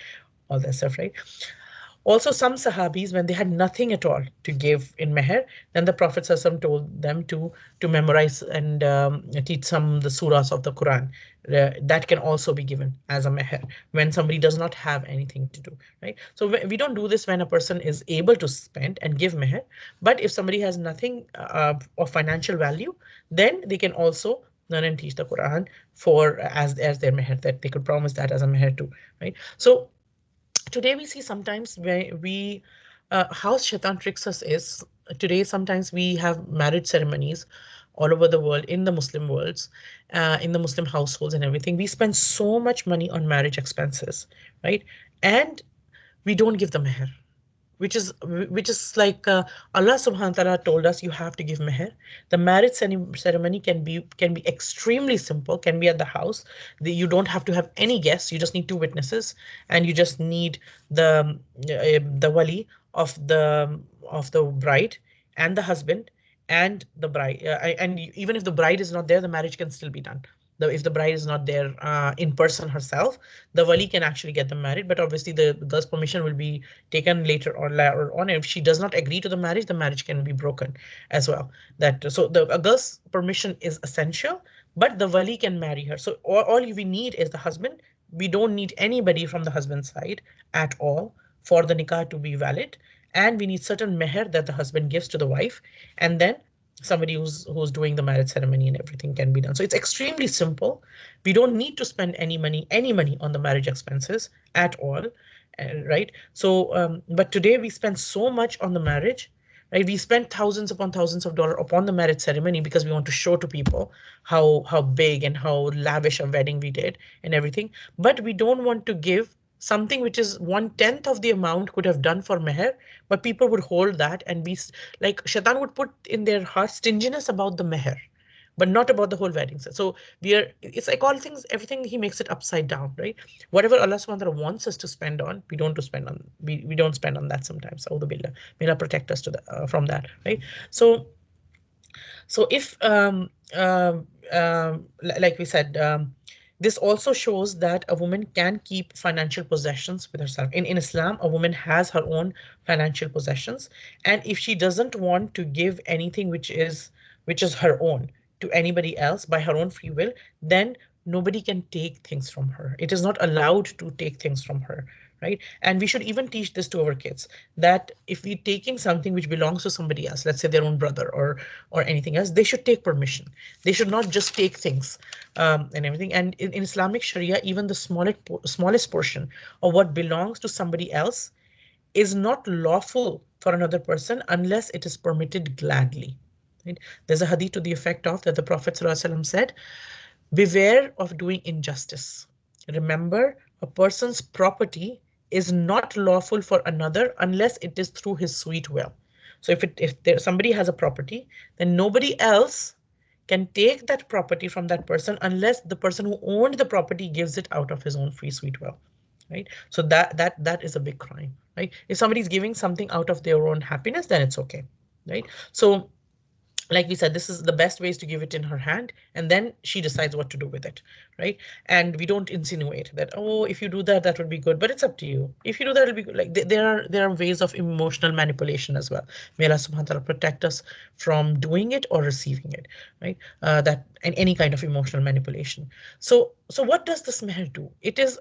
all that stuff, right? Also, some Sahabis, when they had nothing at all to give in meher, then the Prophet ﷺ told them to memorize and teach some the surahs of the Quran. That can also be given as a meher when somebody does not have anything to do, right? So we don't do this when a person is able to spend and give meher. But if somebody has nothing of financial value, then they can also learn and teach the Quran for as their meher, that they could promise that as a meher too, right? So today we see sometimes where we how shaitan tricks us is today sometimes we have marriage ceremonies all over the world, in the Muslim worlds, in the Muslim households and everything. We spend so much money on marriage expenses, right? And we don't give the meher, which is like Allah subhanahu wa ta'ala told us you have to give meher. The marriage ceremony can be extremely simple, can be at the house. You don't have to have any guests. You just need two witnesses, and you just need the wali of the bride and the husband and the bride. And even if the bride is not there, the marriage can still be done. If the bride is not there in person herself, the wali can actually get them married. But obviously, the girl's permission will be taken later on. If she does not agree to the marriage can be broken as well. That so the a girl's permission is essential, but the wali can marry her. So all we need is the husband. We don't need anybody from the husband's side at all for the nikah to be valid. And we need certain meher that the husband gives to the wife, and then somebody who's doing the marriage ceremony and everything can be done. So it's extremely simple. We don't need to spend any money on the marriage expenses at all, right? So, but today we spend so much on the marriage, right? We spend thousands upon thousands of dollars upon the marriage ceremony because we want to show to people how big and how lavish a wedding we did and everything. But we don't want to give something which is 1/10 of the amount could have done for meher, but people would hold that and be like Shaitan would put in their heart stinginess about the meher, but not about the whole wedding. So it's like all things, everything he makes it upside down, right? Whatever Allah subhanahu wa ta'ala wants us to spend on, we don't spend on that sometimes. Audhu billah. May Allah protect us from that, right? So if like we said, this also shows that a woman can keep financial possessions with herself. In Islam, a woman has her own financial possessions, and if she doesn't want to give anything which is her own to anybody else by her own free will, then nobody can take things from her. It is not allowed to take things from her, right? And we should even teach this to our kids, that if we're taking something which belongs to somebody else, let's say their own brother or anything else, they should take permission. They should not just take things and everything. And in Islamic Sharia, even the smallest portion of what belongs to somebody else is not lawful for another person unless it is permitted gladly. Right? There's a hadith to the effect of that the Prophet ﷺ said, beware of doing injustice. Remember, a person's property is not lawful for another unless it is through his sweet will. So somebody has a property, then nobody else can take that property from that person unless the person who owned the property gives it out of his own free sweet will. Right? So that is a big crime. Right? If somebody's giving something out of their own happiness, then it's okay. Right? So like we said, this is the best way is to give it in her hand and then she decides what to do with it, right? And we don't insinuate that, oh, if you do that, that would be good, but it's up to you. If you do that, it'll be good. Like there are ways of emotional manipulation as well. May Allah subhanahu wa ta'ala protect us from doing it or receiving it, right? That and any kind of emotional manipulation. So what does this meher do? It is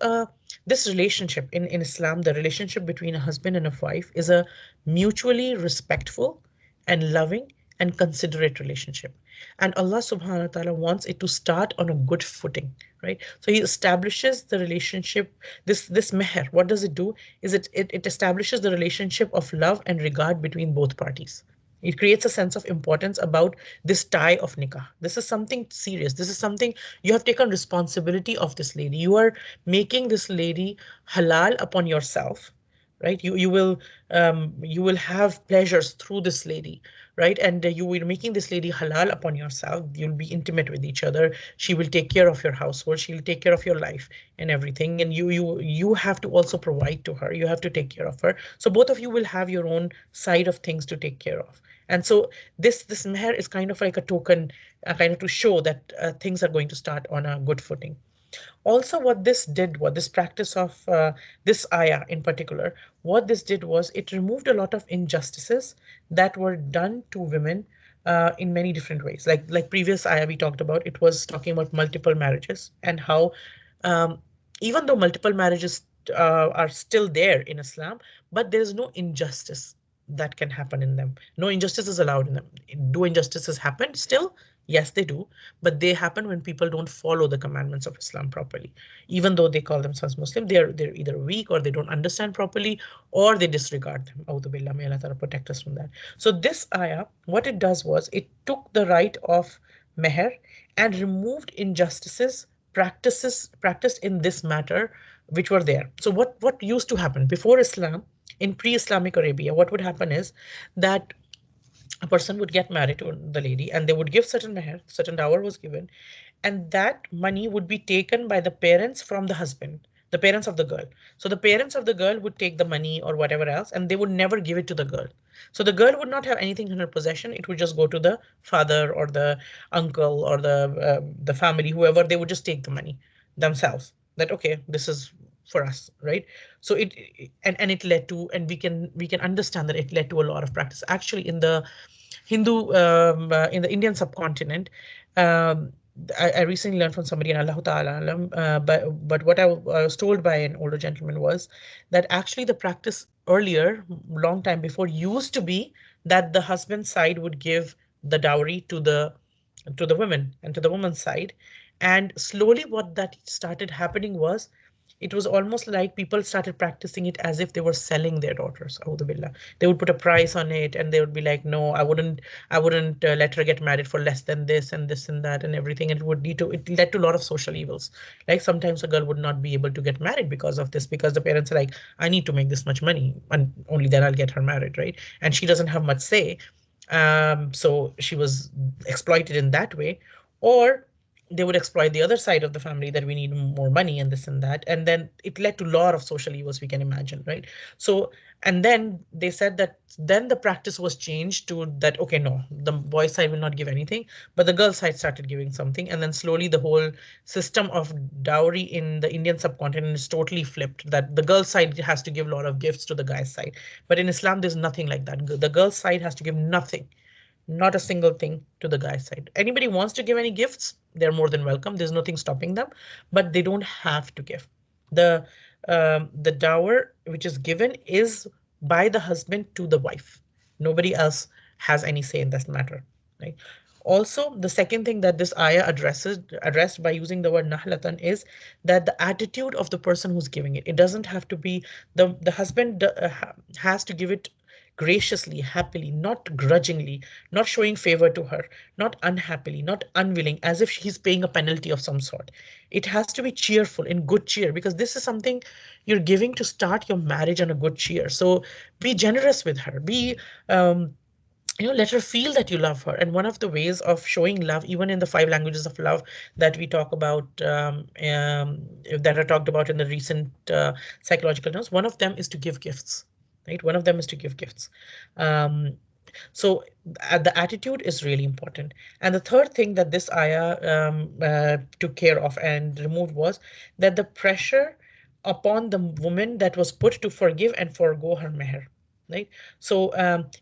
this relationship in Islam, the relationship between a husband and a wife is a mutually respectful and loving and considerate relationship. And Allah subhanahu wa ta'ala wants it to start on a good footing, right? So He establishes the relationship, this meher, what does it do? Is it establishes the relationship of love and regard between both parties. It creates a sense of importance about this tie of nikah. This is something serious. This is something you have taken responsibility of this lady. You are making this lady halal upon yourself, right? You will have pleasures through this lady, right? And you will making this lady halal upon yourself. You'll be intimate with each other. She will take care of your household. She'll take care of your life and everything. And you have to also provide to her. You have to take care of her. So both of you will have your own side of things to take care of. And so this meher is kind of like a token, kind of to show that things are going to start on a good footing. Also, what this did, what this practice of this ayah in particular, what this did was it removed a lot of injustices that were done to women in many different ways. Like previous ayah we talked about, it was talking about multiple marriages and how um, even though multiple marriages are still there in Islam, but there is no injustice that can happen in them. No injustice is allowed in them. Do injustices happen still? Yes, they do, but they happen when people don't follow the commandments of Islam properly. Even though they call themselves Muslim, they're either weak or they don't understand properly or they disregard them. A'udhu billah, may Allah Ta'ala protect us from that. So this ayah, what it does was it took the right of meher and removed injustices practices practiced in this matter which were there. So what used to happen before Islam, in pre-Islamic Arabia, what would happen is that a person would get married to the lady and they would give certain meher, certain dower was given, and that money would be taken by the parents from the husband, the parents of the girl. So the parents of the girl would take the money or whatever else and they would never give it to the girl. So the girl would not have anything in her possession. It would just go to the father or the uncle or the family, whoever. They would just take the money themselves. That okay, this is for us, right? So and it led to, and we can understand that it led to a lot of practice actually in the Hindu, in the Indian subcontinent. Um, I recently learned from somebody, and Allah Ta'ala, but what I was told by an older gentleman was that actually the practice earlier, long time before, used to be that the husband side would give the dowry to the women and to the woman's side. And slowly, what that started happening was it was almost like people started practicing it as if they were selling their daughters. Audhu billah. They would put a price on it and they would be like, no, I wouldn't let her get married for less than this and that and everything. And it led to a lot of social evils. Like sometimes a girl would not be able to get married because of this, because the parents are like, I need to make this much money and only then I'll get her married, right? And she doesn't have much say. So she was exploited in that way. Or they would exploit the other side of the family that we need more money and this and that. And then it led to a lot of social evils we can imagine, right? So, and then they said that then the practice was changed to that, okay, no, the boy side will not give anything, but the girl side started giving something. And then slowly the whole system of dowry in the Indian subcontinent is totally flipped, that the girl side has to give a lot of gifts to the guy's side. But in Islam, there's nothing like that. The girl side has to give nothing, not a single thing to the guy's side. Anybody wants to give any gifts, they're more than welcome. There's nothing stopping them, but they don't have to give. The the dower which is given is by the husband to the wife. Nobody else has any say in this matter, right? Also, the second thing that this ayah addressed by using the word nahlatan is that the attitude of the person who's giving it. It doesn't have to be the husband has to give it graciously, happily, not grudgingly, not showing favor to her, not unhappily, not unwilling, as if he's paying a penalty of some sort. It has to be cheerful, in good cheer, because this is something you're giving to start your marriage on a good cheer. So be generous with her. Be let her feel that you love her. And one of the ways of showing love, even in the five languages of love that we talk about, that are talked about in the recent psychological notes, one of them is to give gifts, right? One of them is to give gifts. um, so the attitude is really important. And the third thing that this ayah took care of and removed was that the pressure upon the woman that was put to forgive and forego her meher. Right. So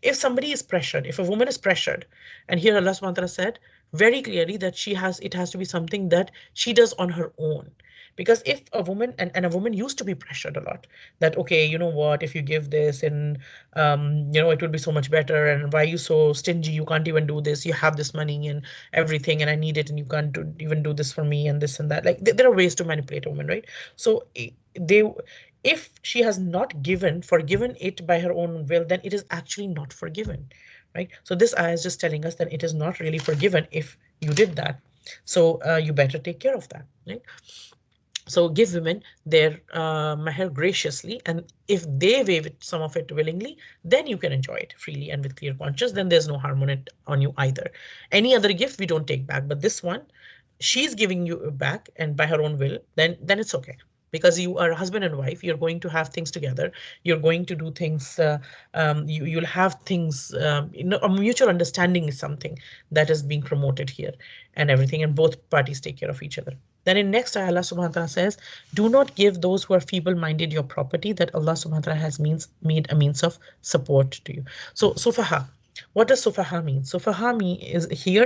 if somebody is pressured, if a woman is pressured, and here Allah subhanahu wa ta'ala said very clearly that it has to be something that she does on her own. Because if a woman, and a woman used to be pressured a lot, that okay, you know what, if you give this and it would be so much better, and why are you so stingy, you can't even do this, you have this money and everything, and I need it, and you can't even do this for me, and this and that. Like there are ways to manipulate a woman, right? So they if she has not forgiven it by her own will, then it is actually not forgiven, right? So this ayah is just telling us that it is not really forgiven if you did that. So you better take care of that, right? So give women their mahr graciously, and if they waive some of it willingly, then you can enjoy it freely and with clear conscience. Then there's no harm on it on you either. Any other gift we don't take back, but this one, she's giving you back and by her own will, then it's okay. Because you are husband and wife, you're going to have things together. You're going to do things. You'll have things. A mutual understanding is something that is being promoted here, and everything, and both parties take care of each other. Then in next ayah, Allah subhanahu wa ta'ala says, do not give those who are feeble-minded your property that Allah subhanahu wa ta'ala has made a means of support to you. So sufaha. What does sufaha mean? Sufaha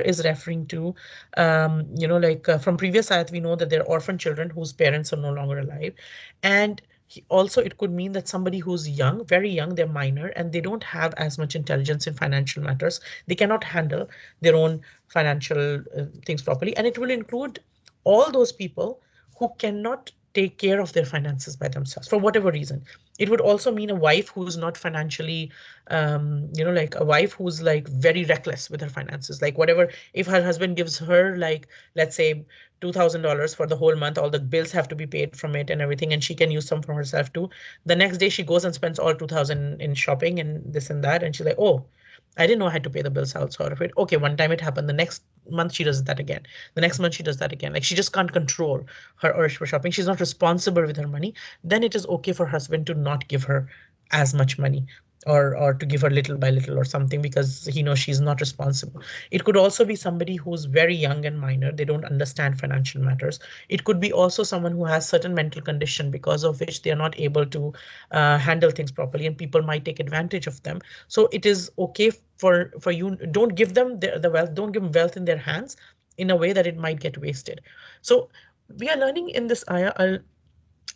is referring to, from previous ayat, we know that there are orphan children whose parents are no longer alive. And also it could mean that somebody who's young, very young, they're minor, and they don't have as much intelligence in financial matters. They cannot handle their own financial things properly. And it will include all those people who cannot take care of their finances by themselves for whatever reason. It would also mean a wife who's not financially, like a wife who's like very reckless with her finances. Like whatever, if her husband gives her like, let's say, $2,000 for the whole month, all the bills have to be paid from it and everything, and she can use some for herself too. The next day she goes and spends all 2,000 in shopping and this and that, and she's like, oh, I didn't know I had to pay the bills outside of it. Okay, one time it happened. The next month she does that again. The next month she does that again. Like she just can't control her urge for shopping. She's not responsible with her money. Then it is okay for her husband to not give her as much money, or to give her little by little or something, because he knows she's not responsible. It could also be somebody who's very young and minor. They don't understand financial matters. It could be also someone who has certain mental condition because of which they are not able to handle things properly, and people might take advantage of them. So it is okay for you. Don't give them the wealth. Don't give them wealth in their hands in a way that it might get wasted. So we are learning in this ayah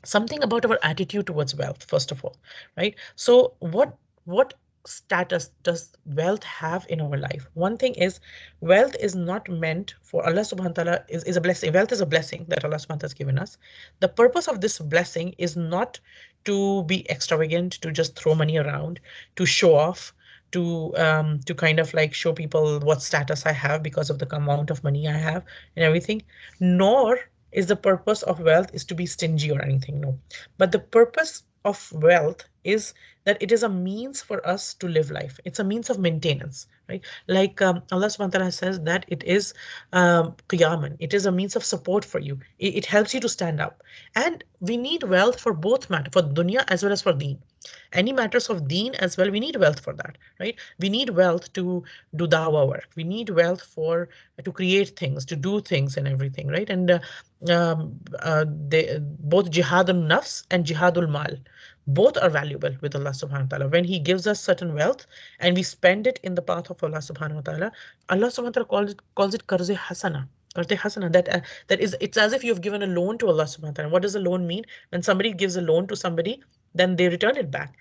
something about our attitude towards wealth, first of all, right? So what status does wealth have in our life? One thing is, wealth is not meant for Allah subhanahu wa ta'ala, is a blessing. Wealth is a blessing that Allah subhanahu wa ta'ala has given us. The purpose of this blessing is not to be extravagant, to just throw money around, to show off, to kind of like show people what status I have because of the amount of money I have and everything. Nor is the purpose of wealth is to be stingy or anything. No. But the purpose of wealth is that it is a means for us to live life. It's a means of maintenance, right? Like Allah subhanahu wa ta'ala says that it is qiyaman. It is a means of support for you. It helps you to stand up. And we need wealth for both matter, for dunya as well as for deen. Any matters of deen as well, we need wealth for that, right? We need wealth to do dawah work. We need wealth for to create things, to do things and everything, right? And both jihadul nafs and jihadul mal, both are valuable with Allah subhanahu wa ta'ala. When He gives us certain wealth and we spend it in the path of Allah subhanahu wa ta'ala, Allah subhanahu wa ta'ala calls it karze hasana. Karze hasana, that is, it's as if you've given a loan to Allah subhanahu wa ta'ala. What does a loan mean? When somebody gives a loan to somebody, then they return it back.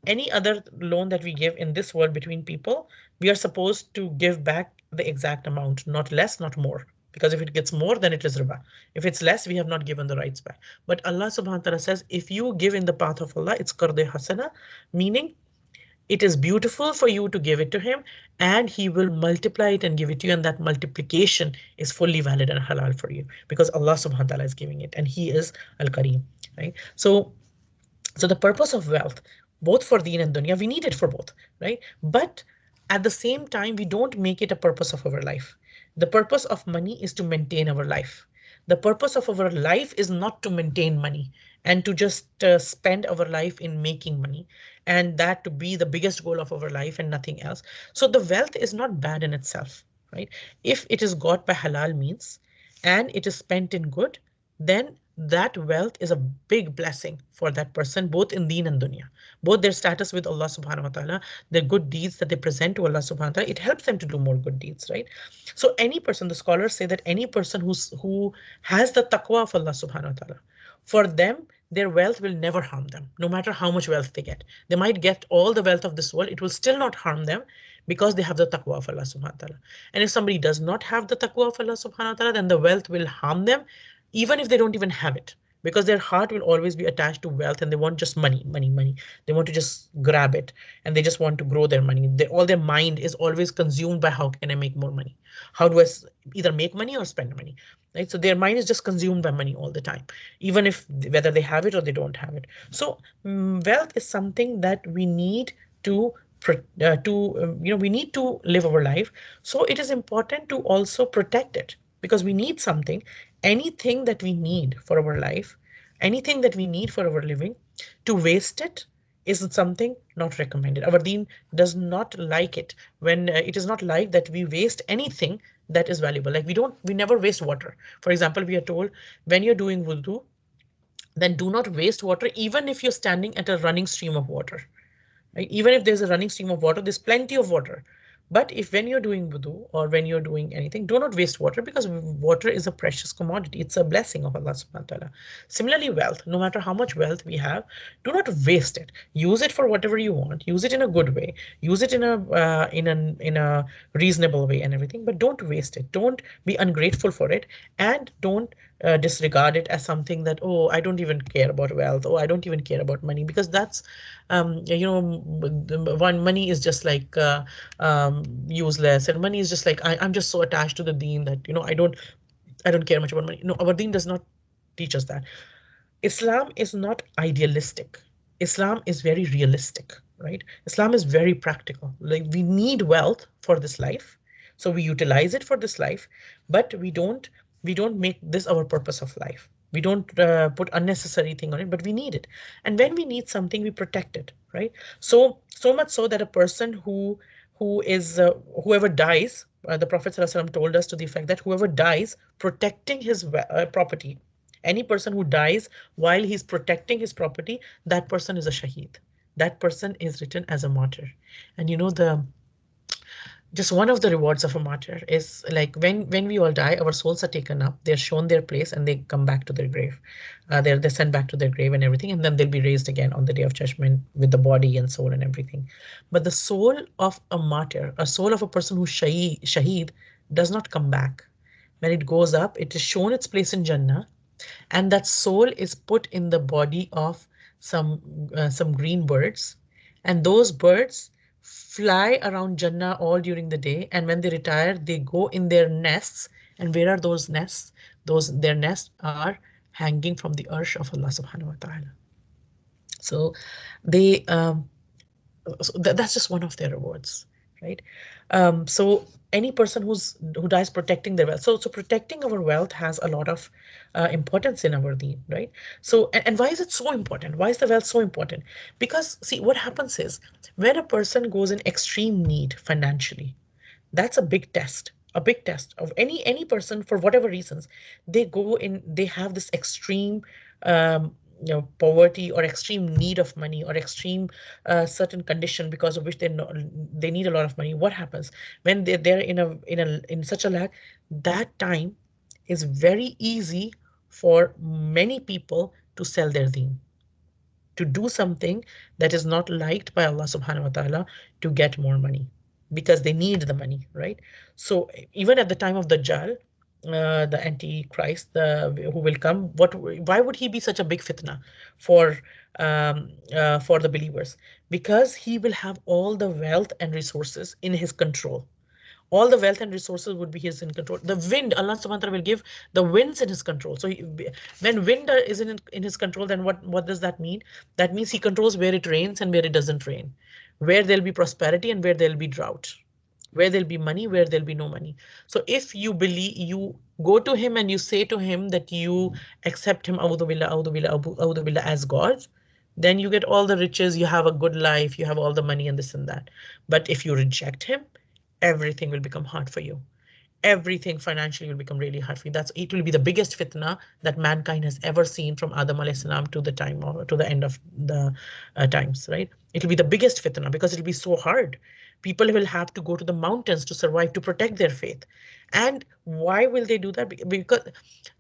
Any other loan that we give in this world between people, we are supposed to give back the exact amount, not less, not more. Because if it gets more, then it is riba. If it's less, we have not given the rights back. But Allah subhanahu wa ta'ala says, if you give in the path of Allah, it's qarde hasana, meaning it is beautiful for you to give it to him, and he will multiply it and give it to you. And that multiplication is fully valid and halal for you because Allah subhanahu wa ta'ala is giving it and he is Al Kareem, right? So the purpose of wealth, both for deen and dunya, we need it for both, right? But at the same time, we don't make it a purpose of our life. The purpose of money is to maintain our life. The purpose of our life is not to maintain money and to just spend our life in making money, and that to be the biggest goal of our life and nothing else. So the wealth is not bad in itself, right? If it is got by halal means and it is spent in good, then that wealth is a big blessing for that person, both in deen and dunya. Both their status with Allah subhanahu wa ta'ala, their good deeds that they present to Allah subhanahu wa ta'ala, it helps them to do more good deeds, right? So any person, the scholars say that any person who has the taqwa of Allah subhanahu wa ta'ala, for them, their wealth will never harm them, no matter how much wealth they get. They might get all the wealth of this world, it will still not harm them because they have the taqwa of Allah subhanahu wa ta'ala. And if somebody does not have the taqwa of Allah subhanahu wa ta'ala, then the wealth will harm them even if they don't even have it, because their heart will always be attached to wealth and they want just money, money, money. They want to just grab it and they just want to grow their money. All their mind is always consumed by how can I make more money? How do I either make money or spend money? Right? So their mind is just consumed by money all the time, even if whether they have it or they don't have it. So wealth is something that we need to we need to live our life. So it is important to also protect it because we need something, anything that we need for our life, anything that we need for our living, to waste it is something not recommended. Our deen does not like it when it is not like that we waste anything that is valuable. Like we never waste water. For example, we are told when you're doing wudu, then do not waste water, even if you're standing at a running stream of water. Right? Even if there's a running stream of water, there's plenty of water. But if when you're doing wudu or when you're doing anything, do not waste water because water is a precious commodity. It's a blessing of Allah subhanahu wa ta'ala. Similarly, wealth, no matter how much wealth we have, do not waste it. Use it for whatever you want. Use it in a good way. Use it in a reasonable way and everything. But don't waste it. Don't be ungrateful for it, and don't disregard it as something that, oh, I don't even care about wealth. Oh, I don't even care about money, because that's one, money is just like useless, and money is just like I'm just so attached to the deen that I don't care much about money. No, our deen does not teach us that. Islam is not idealistic. Islam is very realistic, right? Islam is very practical. Like, we need wealth for this life, so we utilize it for this life, but we don't make this our purpose of life. We don't put unnecessary thing on it, but we need it. And when we need something, we protect it, right? So much so that a person whoever dies, the Prophet ﷺ told us to the effect that whoever dies protecting his property, any person who dies while he's protecting his property, that person is a shaheed. That person is written as a martyr. And the just one of the rewards of a martyr is like when we all die, our souls are taken up, they're shown their place, and they come back to their grave. They're sent back to their grave and everything, and then they'll be raised again on the day of judgment with the body and soul and everything. But the soul of a martyr, a soul of a person who's shaheed, does not come back. When it goes up, it is shown its place in Jannah, and that soul is put in the body of some green birds, and those birds fly around Jannah all during the day, and when they retire, they go in their nests. And where are those nests? Those Their nests are hanging from the arsh of Allah subhanahu wa ta'ala. So they that's just one of their rewards, right? So any person who dies protecting their wealth, so protecting our wealth has a lot of importance in our deen, right? So and why is it so important? Why is the wealth so important? Because see, what happens is when a person goes in extreme need financially, that's a big test of any person. For whatever reasons, they have this extreme poverty or extreme need of money or extreme certain condition because of which they need a lot of money. What happens when they're in such a lack? That time is very easy for many people to sell their deen. to do something that is not liked by Allah subhanahu wa ta'ala to get more money because they need the money, right? So even at the time of Dajjal, the Antichrist, who will come, why would he be such a big fitna for for the believers? Because he will have all the wealth and resources in his control. All the wealth and resources would be his in control. The wind, Allah subhanahu wa ta'ala will give the winds in his control. So when wind is in his control, then what does that mean? That means he controls where it rains and where it doesn't rain, where there'll be prosperity and where there'll be drought, where there'll be money, where there'll be no money. So if you believe, you go to him and you say to him that you accept him, "A'udhu billah, a'udhu billah, a'udhu billah," as God, then you get all the riches, you have a good life, you have all the money and this and that. But if you reject him, everything will become hard for you. Everything financially will become really hard for you. It will be the biggest fitna that mankind has ever seen from Adam alayhi salam to the time or to the end of the times, right? It will be the biggest fitna because it will be so hard. People will have to go to the mountains to survive to protect their faith. And why will they do that? Because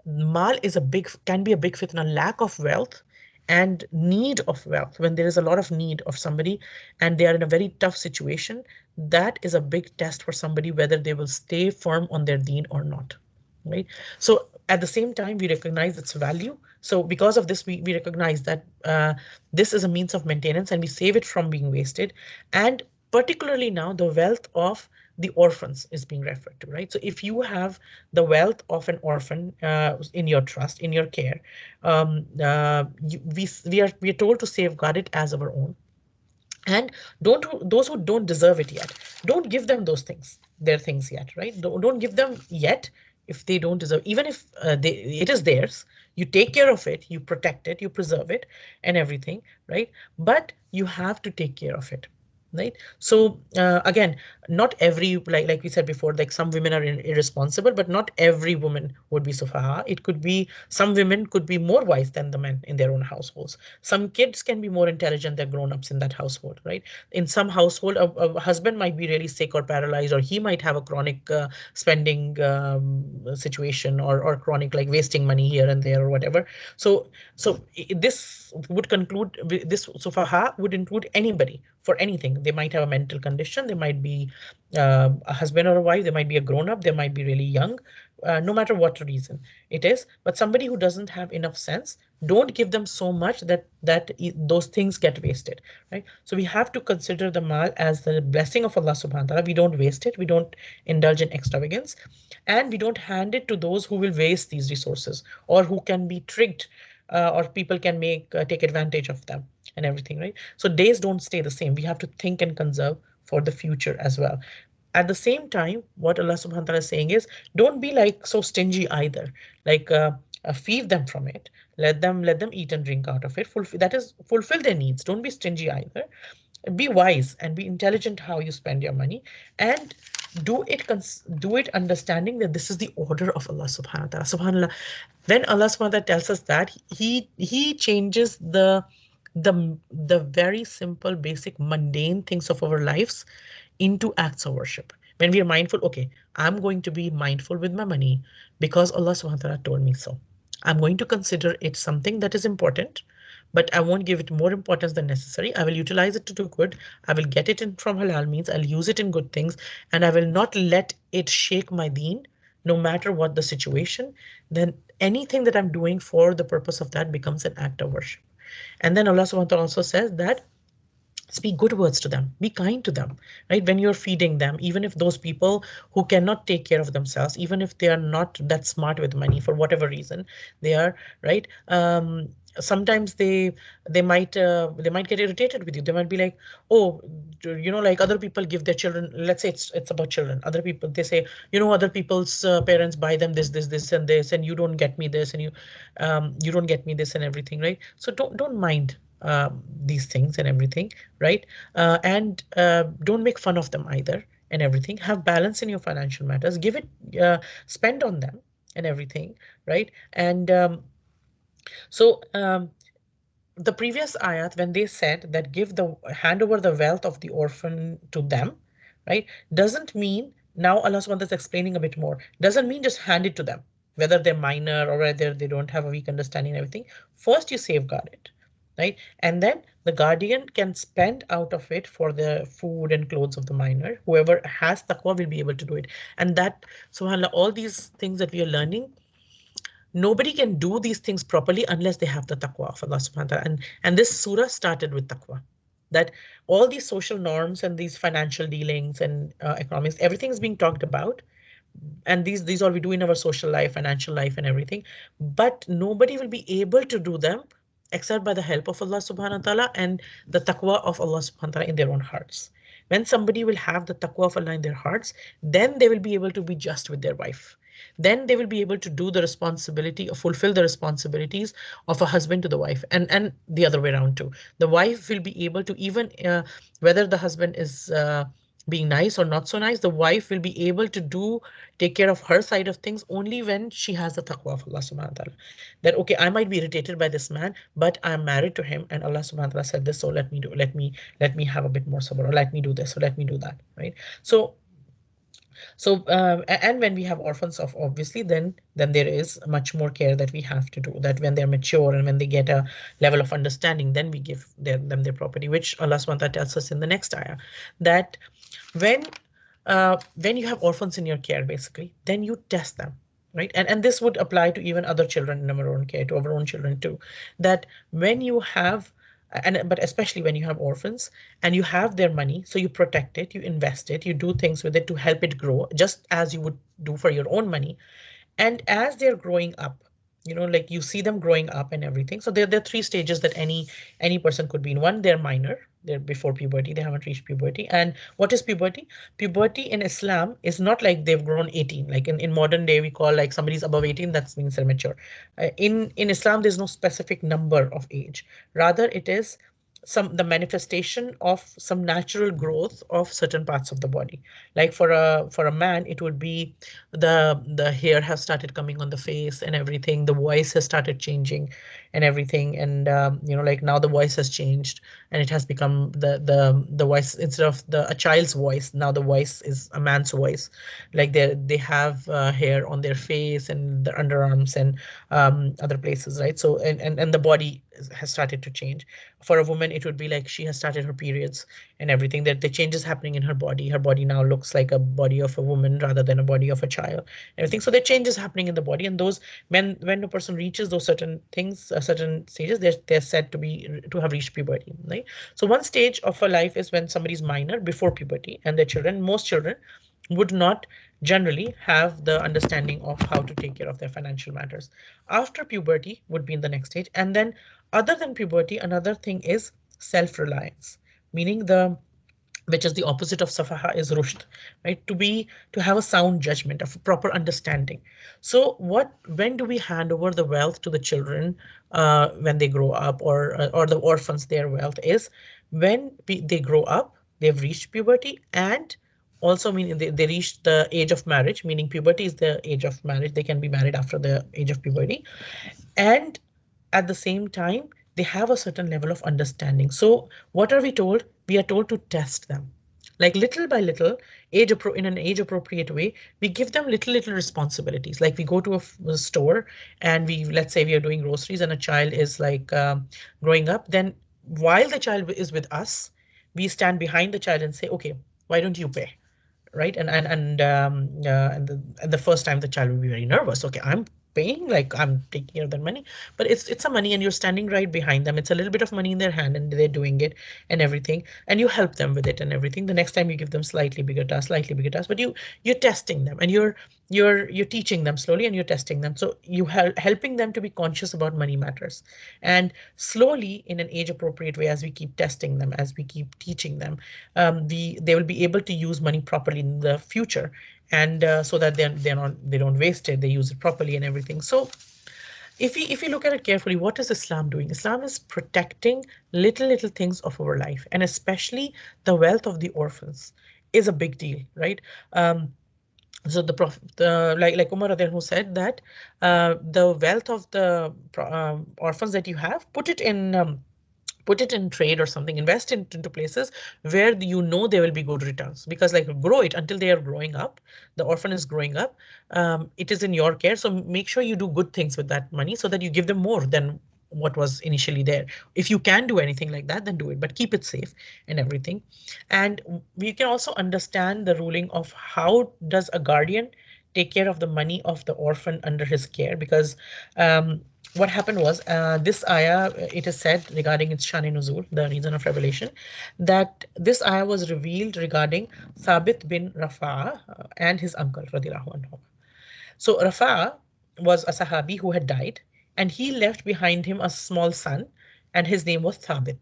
mal is a big can be a big fitna. Lack of wealth and need of wealth, when there is a lot of need of somebody and they are in a very tough situation, that is a big test for somebody whether they will stay firm on their deen or not, right? So at the same time we recognize its value. So because of this we recognize that this is a means of maintenance and we save it from being wasted. And particularly now the wealth of the orphans is being referred to, right? So if you have the wealth of an orphan in your trust, in your care, we are told to safeguard it as our own. And don't those who don't deserve it yet, don't give them those things, their things yet, right? Don't give them yet if they don't deserve. Even if it is theirs, you take care of it, you protect it, you preserve it and everything, right? But you have to take care of it, right? So again, not every, like we said before, like some women are irresponsible, but not every woman would be sufaha. It could be some women could be more wise than the men in their own households. Some kids can be more intelligent than grown-ups in that household, right? In some household, a husband might be really sick or paralyzed, or he might have a chronic spending situation, or chronic like wasting money here and there or whatever. So this would conclude, this sufaha would include anybody for anything. They might have a mental condition, they might be a husband or a wife, they might be a grown up, they might be really young, no matter what reason it is. But somebody who doesn't have enough sense, don't give them so much that those things get wasted, right? So we have to consider the mal as the blessing of Allah subhanahu wa ta'ala. We don't waste it, we don't indulge in extravagance, and we don't hand it to those who will waste these resources or who can be tricked, or people can take advantage of them and everything, right? So days don't stay the same. We have to think and conserve for the future as well. At the same time, what Allah subhanahu wa ta'ala is saying is, don't be like so stingy either. Like feed them from it. Let them eat and drink out of it. Fulfill their needs. Don't be stingy either. Be wise and be intelligent how you spend your money, and do it understanding that this is the order of Allah subhanahu wa ta'ala. Subhanallah. When Allah subhanahu wa ta'ala tells us that, he changes the very simple, basic, mundane things of our lives into acts of worship. When we are mindful, okay, I'm going to be mindful with my money because Allah subhanahu wa ta'ala told me so. I'm going to consider it something that is important, but I won't give it more importance than necessary. I will utilize it to do good. I will get it in from halal means. I'll use it in good things, and I will not let it shake my deen, no matter what the situation. Then anything that I'm doing for the purpose of that becomes an act of worship. And then Allah subhanahu wa ta'ala also says that speak good words to them, be kind to them, right? When you're feeding them, even if those people who cannot take care of themselves, even if they are not that smart with money for whatever reason they are, right? Sometimes they might get irritated with you. They might be like, oh, like other people give their children, let's say it's about children, other people, they say, other people's parents buy them this and this, and you don't get me this, and you don't get me this and everything, right? So don't mind these things and everything, right? And don't make fun of them either and everything. Have balance in your financial matters. Give it, spend on them and everything, right? And so the previous ayat, when they said that give the hand over the wealth of the orphan to them, right, doesn't mean, now Allah subhanahu wa ta'ala is explaining a bit more, doesn't mean just hand it to them, whether they're minor or whether they don't have a weak understanding and everything. First, you safeguard it. right? And then the guardian can spend out of it for the food and clothes of the minor. Whoever has taqwa will be able to do it. And that, subhanAllah, all these things that we are learning, nobody can do these things properly unless they have the taqwa of Allah subhanahu wa ta'ala. And this surah started with taqwa. That all these social norms and these financial dealings and economics, everything is being talked about, and these all we do in our social life, financial life, and everything. But nobody will be able to do them except by the help of Allah subhanahu wa ta'ala and the taqwa of Allah subhanahu wa ta'ala in their own hearts. When somebody will have the taqwa of Allah in their hearts, then they will be able to be just with their wife. Then they will be able to do the responsibility or fulfill the responsibilities of a husband to the wife, and the other way around too. The wife will be able to, even whether the husband is being nice or not so nice, the wife will be able to take care of her side of things only when she has the taqwa of Allah subhanahu wa ta'ala. That okay, I might be irritated by this man, but I'm married to him and Allah subhanahu wa ta'ala said this, so let me have a bit more sabr, or let me do this, or let me do that, right? So and when we have orphans, of obviously, then there is much more care that we have to do. That when they're mature and when they get a level of understanding, then we give them their property, which Allah subhanahu wa ta'ala tells us in the next ayah, that when when you have orphans in your care, basically, then you test them, right? And this would apply to even other children in our own care, to our own children too. That when you have, and but especially when you have orphans and you have their money, so you protect it, you invest it, you do things with it to help it grow, just as you would do for your own money. And as they're growing up, like you see them growing up and everything. So there are three stages that any person could be in. One, they're minor, they're before puberty, they haven't reached puberty. And what is puberty? Puberty in Islam is not like they've grown 18, like in modern day we call, like somebody's above 18, that means they're mature. In Islam, there's no specific number of age. Rather, it is the manifestation of some natural growth of certain parts of the body. Like for a man, it would be the hair has started coming on the face and everything, the voice has started changing and everything. And like now the voice has changed and it has become the voice, instead of a child's voice, now the voice is a man's voice. Like they have hair on their face and their underarms and other places, right? So and the body has started to change. For a woman, it would be like she has started her periods and everything, that the changes happening in her body now looks like a body of a woman rather than a body of a child, everything. So there are changes happening in the body, and those men, when a person reaches those certain things, certain stages, they're said to have reached puberty, right? So one stage of a life is when somebody's minor, before puberty, and their children, most children would not generally have the understanding of how to take care of their financial matters. After puberty would be in the next stage. And then other than puberty, another thing is self-reliance, meaning which is the opposite of safaha, is rushd, right? To have a sound judgment, of a proper understanding. So when do we hand over the wealth to the children when they grow up, or the orphans, their wealth is when they grow up, they've reached puberty, and also meaning they reach the age of marriage, meaning puberty is the age of marriage. They can be married after the age of puberty. And at the same time, they have a certain level of understanding. So what are we told? We are told to test them. Like little by little, in an age appropriate way, we give them little responsibilities. Like we go to a store, and let's say we are doing groceries, and a child is like growing up. Then while the child is with us, we stand behind the child and say, okay, why don't you pay? Right? And the first time the child will be very nervous. Okay, I'm paying, like I'm taking care of their money, but it's a money, and you're standing right behind them. It's a little bit of money in their hand, and they're doing it and everything, and you help them with it and everything. The next time you give them slightly bigger tasks, but you're testing them, and you're teaching them slowly, and you're testing them. So helping them to be conscious about money matters. And slowly, in an age appropriate way, as we keep testing them, as we keep teaching them, they will be able to use money properly in the future. And so that they don't waste it, they use it properly and everything. So if we look at it carefully, what is Islam doing? Islam is protecting little things of our life, and especially the wealth of the orphans is a big deal, right? So the like Umar who said that the wealth of the orphans that you have, put it in trade or something, invest it into places where there will be good returns. Because like grow it until they are growing up, the orphan is growing up, it is in your care. So make sure you do good things with that money so that you give them more than what was initially there. If you can do anything like that, then do it, but keep it safe and everything. And we can also understand the ruling of how does a guardian take care of the money of the orphan under his care, because um, what happened was, this ayah, it is said regarding its Shani Nuzul, the reason of revelation, that this ayah was revealed regarding Thabit bin Rafa'a and his uncle, radiallahu anhu. So Rafa'a was a Sahabi who had died, and he left behind him a small son, and his name was Thabit.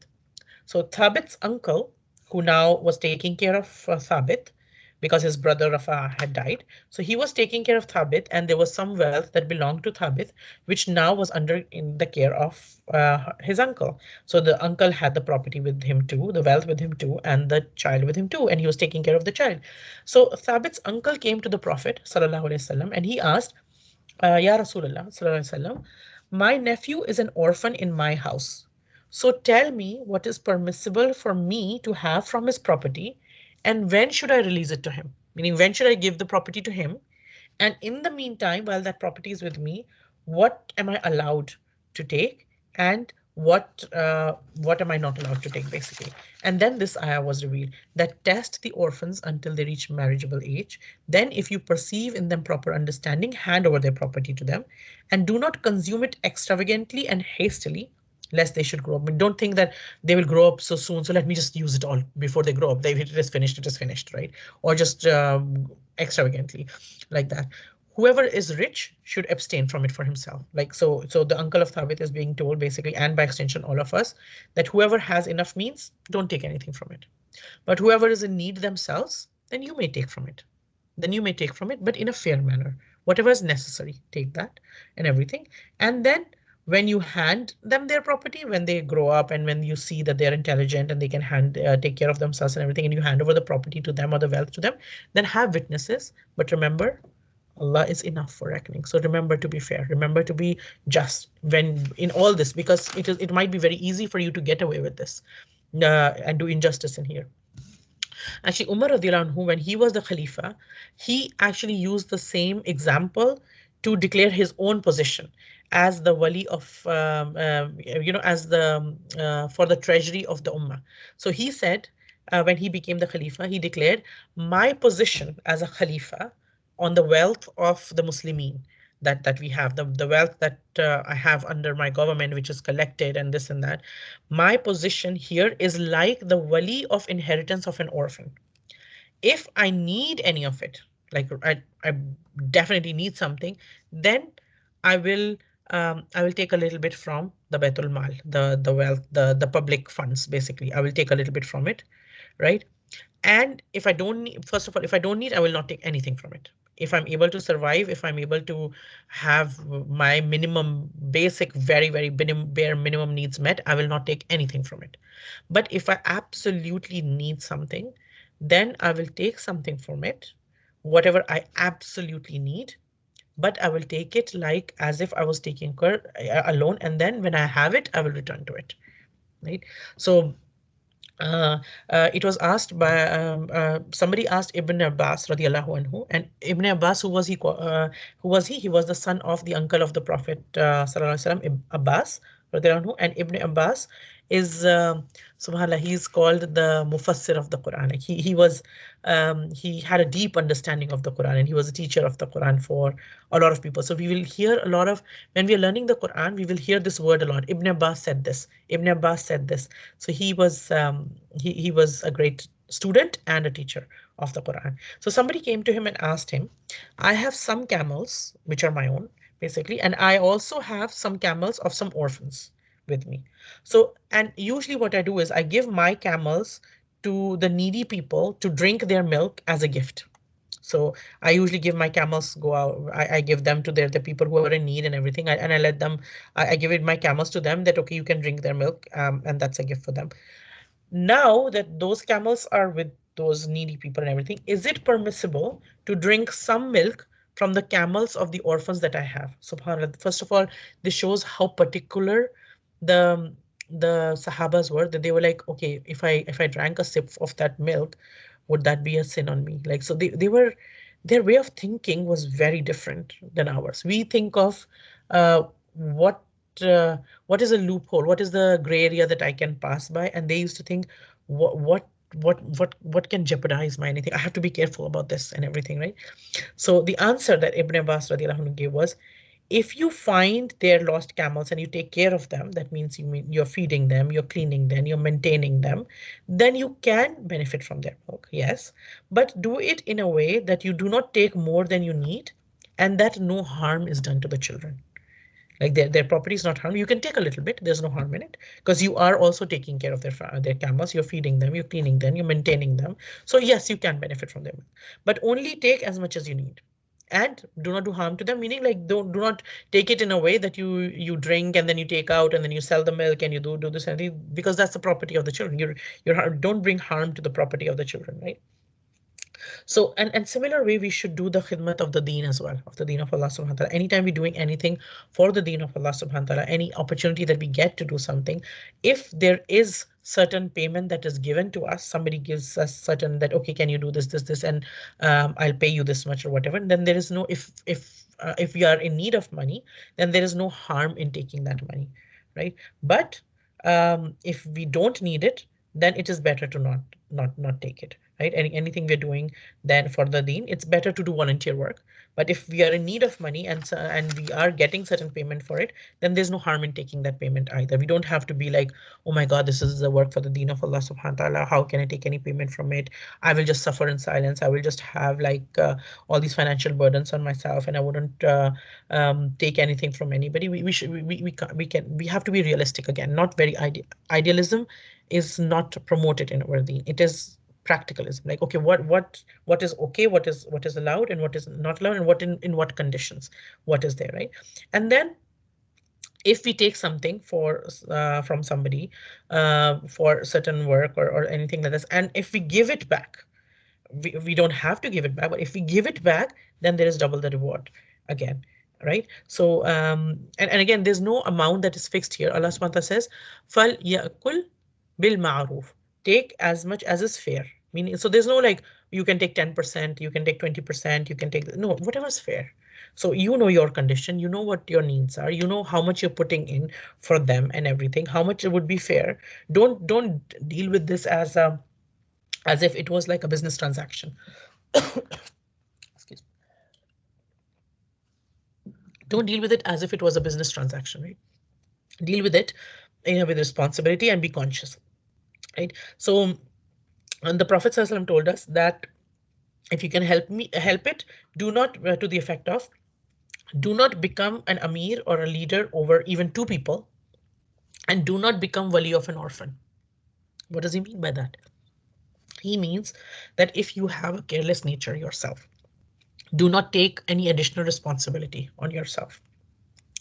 So Thabit's uncle, who now was taking care of Thabit because his brother Rafa had died. So he was taking care of Thabit, and there was some wealth that belonged to Thabit, which now was under in the care of his uncle. So the uncle had the property with him too, the wealth with him too, and the child with him too, and he was taking care of the child. So Thabit's uncle came to the Prophet sallallahu alaihi wasallam, and he asked, Ya Rasulullah sallallahu alaihi wasallam, my nephew is an orphan in my house. So tell me what is permissible for me to have from his property, and when should I release it to him? Meaning, when should I give the property to him? And in the meantime, while that property is with me, what am I allowed to take, and what am I not allowed to take, basically? And then this ayah was revealed that test the orphans until they reach marriageable age. Then, if you perceive in them proper understanding, hand over their property to them, and do not consume it extravagantly and hastily, lest they should grow up. But don't think that they will grow up so soon, so let me just use it all before they grow up. They, it is finished, right? Or just extravagantly like that. Whoever is rich should abstain from it for himself. Like, so the uncle of Thabit is being told basically, and by extension all of us, that whoever has enough means, don't take anything from it. But whoever is in need themselves, then you may take from it. Then you may take from it, but in a fair manner. Whatever is necessary, take that and everything. And then when you hand them their property, when they grow up and when you see that they're intelligent and they can take care of themselves and everything, and you hand over the property to them or the wealth to them, then have witnesses. But remember, Allah is enough for reckoning. So remember to be fair. Remember to be just when in all this, because it might be very easy for you to get away with this and do injustice in here. Actually, Umar radiallahu anhu, when he was the Khalifa, he actually used the same example to declare his own position as the wali of, as the for the treasury of the Ummah. So he said, when he became the Khalifa, he declared, my position as a Khalifa on the wealth of the Muslimin that we have, the wealth that I have under my government, which is collected and this and that. My position here is like the wali of inheritance of an orphan. If I need any of it, like I definitely need something, then I will take a little bit from the Baitul Mal, the wealth, the public funds, basically. I will take a little bit from it, right? And if I don't need, first of all, if I don't need, I will not take anything from it. If I'm able to survive, if I'm able to have my minimum basic, very, very bare minimum needs met, I will not take anything from it. But if I absolutely need something, then I will take something from it, whatever I absolutely need, but I will take it like as if I was taking care alone. And then when I have it, I will return to it, right? So uh, it was asked by somebody asked Ibn Abbas radiallahu anhu, and Ibn Abbas, who was he? Who was he? He was the son of the uncle of the Prophet sallallahu alaihi wasallam, Abbas radiallahu anhu, and Ibn Abbas is subhanallah. He's called the Mufassir of the Quran. Like he had a deep understanding of the Quran, and he was a teacher of the Quran for a lot of people. So we will hear a lot of, when we are learning the Quran, we will hear this word a lot. Ibn Abbas said this. Ibn Abbas said this. So he was a great student and a teacher of the Quran. So somebody came to him and asked him, I have some camels which are my own, basically, and I also have some camels of some orphans with me. So, and usually what I do is I give my camels to the needy people to drink their milk as a gift. So I usually give my camels go out. I give them to the people who are in need and everything. And I let them. I give it my camels to them that okay, you can drink their milk, and that's a gift for them. Now that those camels are with those needy people and everything, is it permissible to drink some milk from the camels of the orphans that I have? Subhanallah. First of all, this shows how particular the the Sahabas were, that they were like, okay, if I drank a sip of that milk, would that be a sin on me? Like, so they were, their way of thinking was very different than ours. We think of what uh, what is a loophole? What is the gray area that I can pass by? And they used to think, what what what can jeopardize my anything? I have to be careful about this and everything, right? So the answer that Ibn Abbas radiallahu anhu gave was, if you find their lost camels and you take care of them, that means you're feeding them, you're cleaning them, you're maintaining them, then you can benefit from their milk, yes, but do it in a way that you do not take more than you need and that no harm is done to the children. Like their property is not harmed. You can take a little bit. There's no harm in it because you are also taking care of their camels. You're feeding them, you're cleaning them, you're maintaining them. So yes, you can benefit from them, but only take as much as you need. And do not do harm to them, meaning like don't do not take it in a way that you drink and then you take out and then you sell the milk and you do this and because that's the property of the children. You're don't bring harm to the property of the children, right? So, and similar way, we should do the khidmat of the deen as well, of the deen of Allah subhanahu wa ta'ala. Anytime we're doing anything for the deen of Allah subhanahu wa ta'ala, any opportunity that we get to do something, if there is certain payment that is given to us, somebody gives us certain that, okay, can you do this, and I'll pay you this much or whatever. And then there is no, if we are in need of money, then there is no harm in taking that money, right? But if we don't need it, then it is better to not take it, right? Anything we're doing then for the deen, it's better to do volunteer work. But if we are in need of money and we are getting certain payment for it, then there's no harm in taking that payment either. We don't have to be like, oh my God, this is the work for the deen of Allah subhanahu wa ta'ala. How can I take any payment from it? I will just suffer in silence. I will just have like all these financial burdens on myself, and I wouldn't take anything from anybody. We should we have to be realistic again. Not very idealism is not promoted in our deen. It is practicalism, like, okay, what is okay, what is allowed and what is not allowed, and what in what conditions, what is there, right? And then if we take something for from somebody for certain work or anything like this, and if we give it back, we don't have to give it back, but if we give it back, then there is double the reward again, right? So and again, there's no amount that is fixed here. Allah subhanahu wa ta'ala says, fal yakul bil ma'ruf, take as much as is fair, meaning, so there's no like you can take 10%, you can take 20%, you can take, no, whatever's fair. So you know your condition, you know what your needs are, you know how much you're putting in for them and everything, how much it would be fair. Don't deal with this as if it was like a business transaction. Excuse me. Don't deal with it as if it was a business transaction, right? Deal with it, with responsibility and be conscious, right? So, and the Prophet ﷺ told us that if you can help it, do not, to the effect of, do not become an amir or a leader over even two people, and do not become wali of an orphan. What does he mean by that? He means that if you have a careless nature yourself, do not take any additional responsibility on yourself.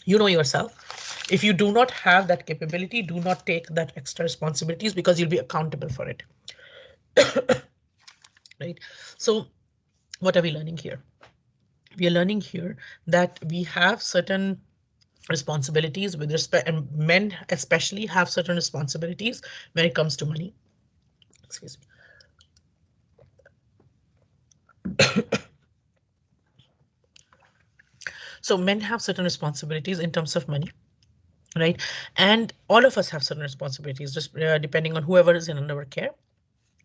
You know yourself. If you do not have that capability, do not take that extra responsibilities because you'll be accountable for it. Right? So what are we learning here? We are learning here that we have certain responsibilities with respect, and men especially have certain responsibilities when it comes to money. Excuse me. So men have certain responsibilities in terms of money, right? And all of us have certain responsibilities, just depending on whoever is in under our care,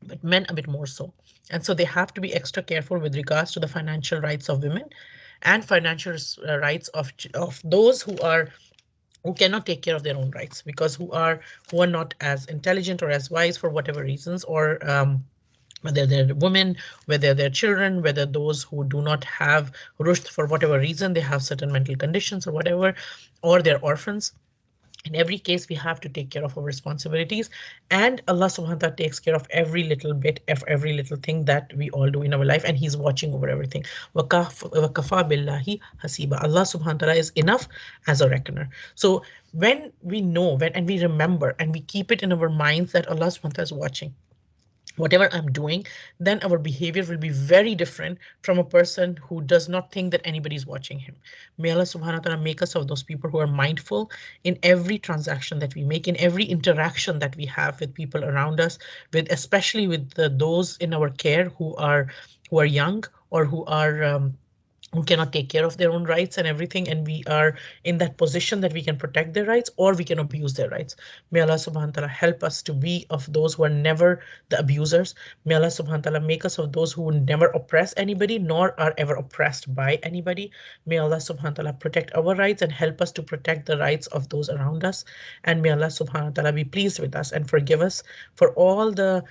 but men a bit more so. And so they have to be extra careful with regards to the financial rights of women and financial rights of those who cannot take care of their own rights, because who are not as intelligent or as wise for whatever reasons, or whether they're women, whether they're children, whether those who do not have rushd for whatever reason, they have certain mental conditions or whatever, or they're orphans. In every case, we have to take care of our responsibilities, and Allah subhanahu wa ta'ala takes care of every little bit of every little thing that we all do in our life, and He's watching over everything. Wakafa billahi hasiba. Allah subhanahu wa ta'ala is enough as a reckoner. So when we know, and we remember and we keep it in our minds that Allah subhanahu wa ta'ala is watching whatever I'm doing, then our behavior will be very different from a person who does not think that anybody's watching him. May Allah subhanahu wa ta'ala make us of those people who are mindful in every transaction that we make, in every interaction that we have with people around us, with especially with those in our care who are young, or who cannot take care of their own rights and everything, and we are in that position that we can protect their rights or we can abuse their rights. May Allah subhanahu wa ta'ala help us to be of those who are never the abusers. May Allah subhanahu wa ta'ala make us of those who never oppress anybody nor are ever oppressed by anybody. May Allah subhanahu wa ta'ala protect our rights and help us to protect the rights of those around us. And may Allah subhanahu wa ta'ala be pleased with us and forgive us for all the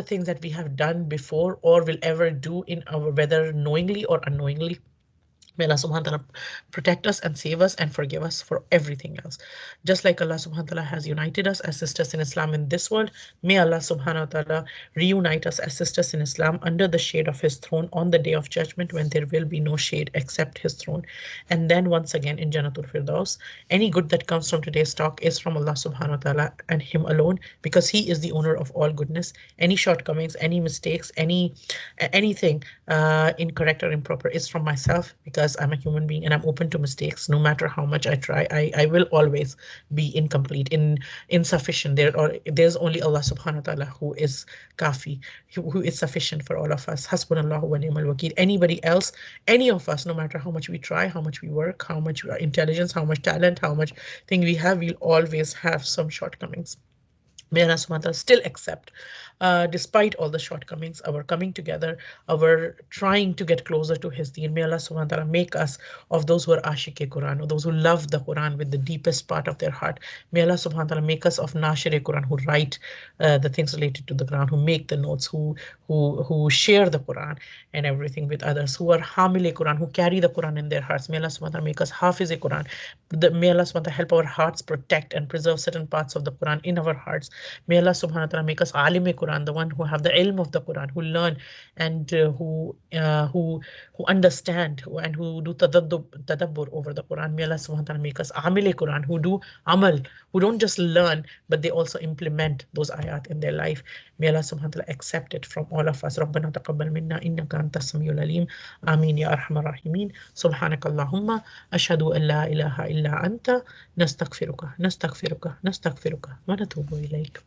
things that we have done before or will ever do in our, whether knowingly or unknowingly. May Allah subhanahu wa ta'ala protect us and save us and forgive us for everything else. Just like Allah subhanahu wa ta'ala has united us as sisters in Islam in this world, may Allah subhanahu wa ta'ala reunite us as sisters in Islam under the shade of His throne on the day of judgment when there will be no shade except His throne. And then once again in Jannatul Firdaus, any good that comes from today's talk is from Allah subhanahu wa ta'ala and Him alone because He is the owner of all goodness. Any shortcomings, any mistakes, anything incorrect or improper is from myself because I'm a human being and I'm open to mistakes. No matter how much I try, I will always be incomplete, insufficient. There's only Allah subhanahu wa ta'ala who is kafi, who is sufficient for all of us. Hasbunallahu wa ni'mal wakil. Anybody else, any of us, no matter how much we try, how much we work, how much intelligence, how much talent, how much thing we have, we'll always have some shortcomings. May Allah subhanahu wa ta'ala still accept, despite all the shortcomings, our coming together, our trying to get closer to His deen. May Allah subhanahu wa ta'ala make us of those who are ashik Quran, or those who love the Quran with the deepest part of their heart. May Allah subhanahu wa ta'ala make us of nashir Quran, who write the things related to the Quran, who make the notes, who share the Quran and everything with others, who are hamile Quran, who carry the Quran in their hearts. May Allah subhanahu wa ta'ala make us hafiz Quran. May Allah subhanahu wa ta'ala help our hearts protect and preserve certain parts of the Quran in our hearts. May Allah subhanahu wa ta'ala make us alim Quran, the one who have the ilm of the Quran, who learn and who understand and who do tadabbur over the Quran. May Allah subhanahu wa ta'ala make us amil Quran, who do amal, who don't just learn, but they also implement those ayat in their life. May Allah subhanahu wa ta'ala accept it from all of us. ربنا تقبل منا إنك أنت السميع العليم آمين يا أرحم الراحمين سبحانك اللهم أشهد أن لا إله إلا أنت نستغفرك ونتوب إليك.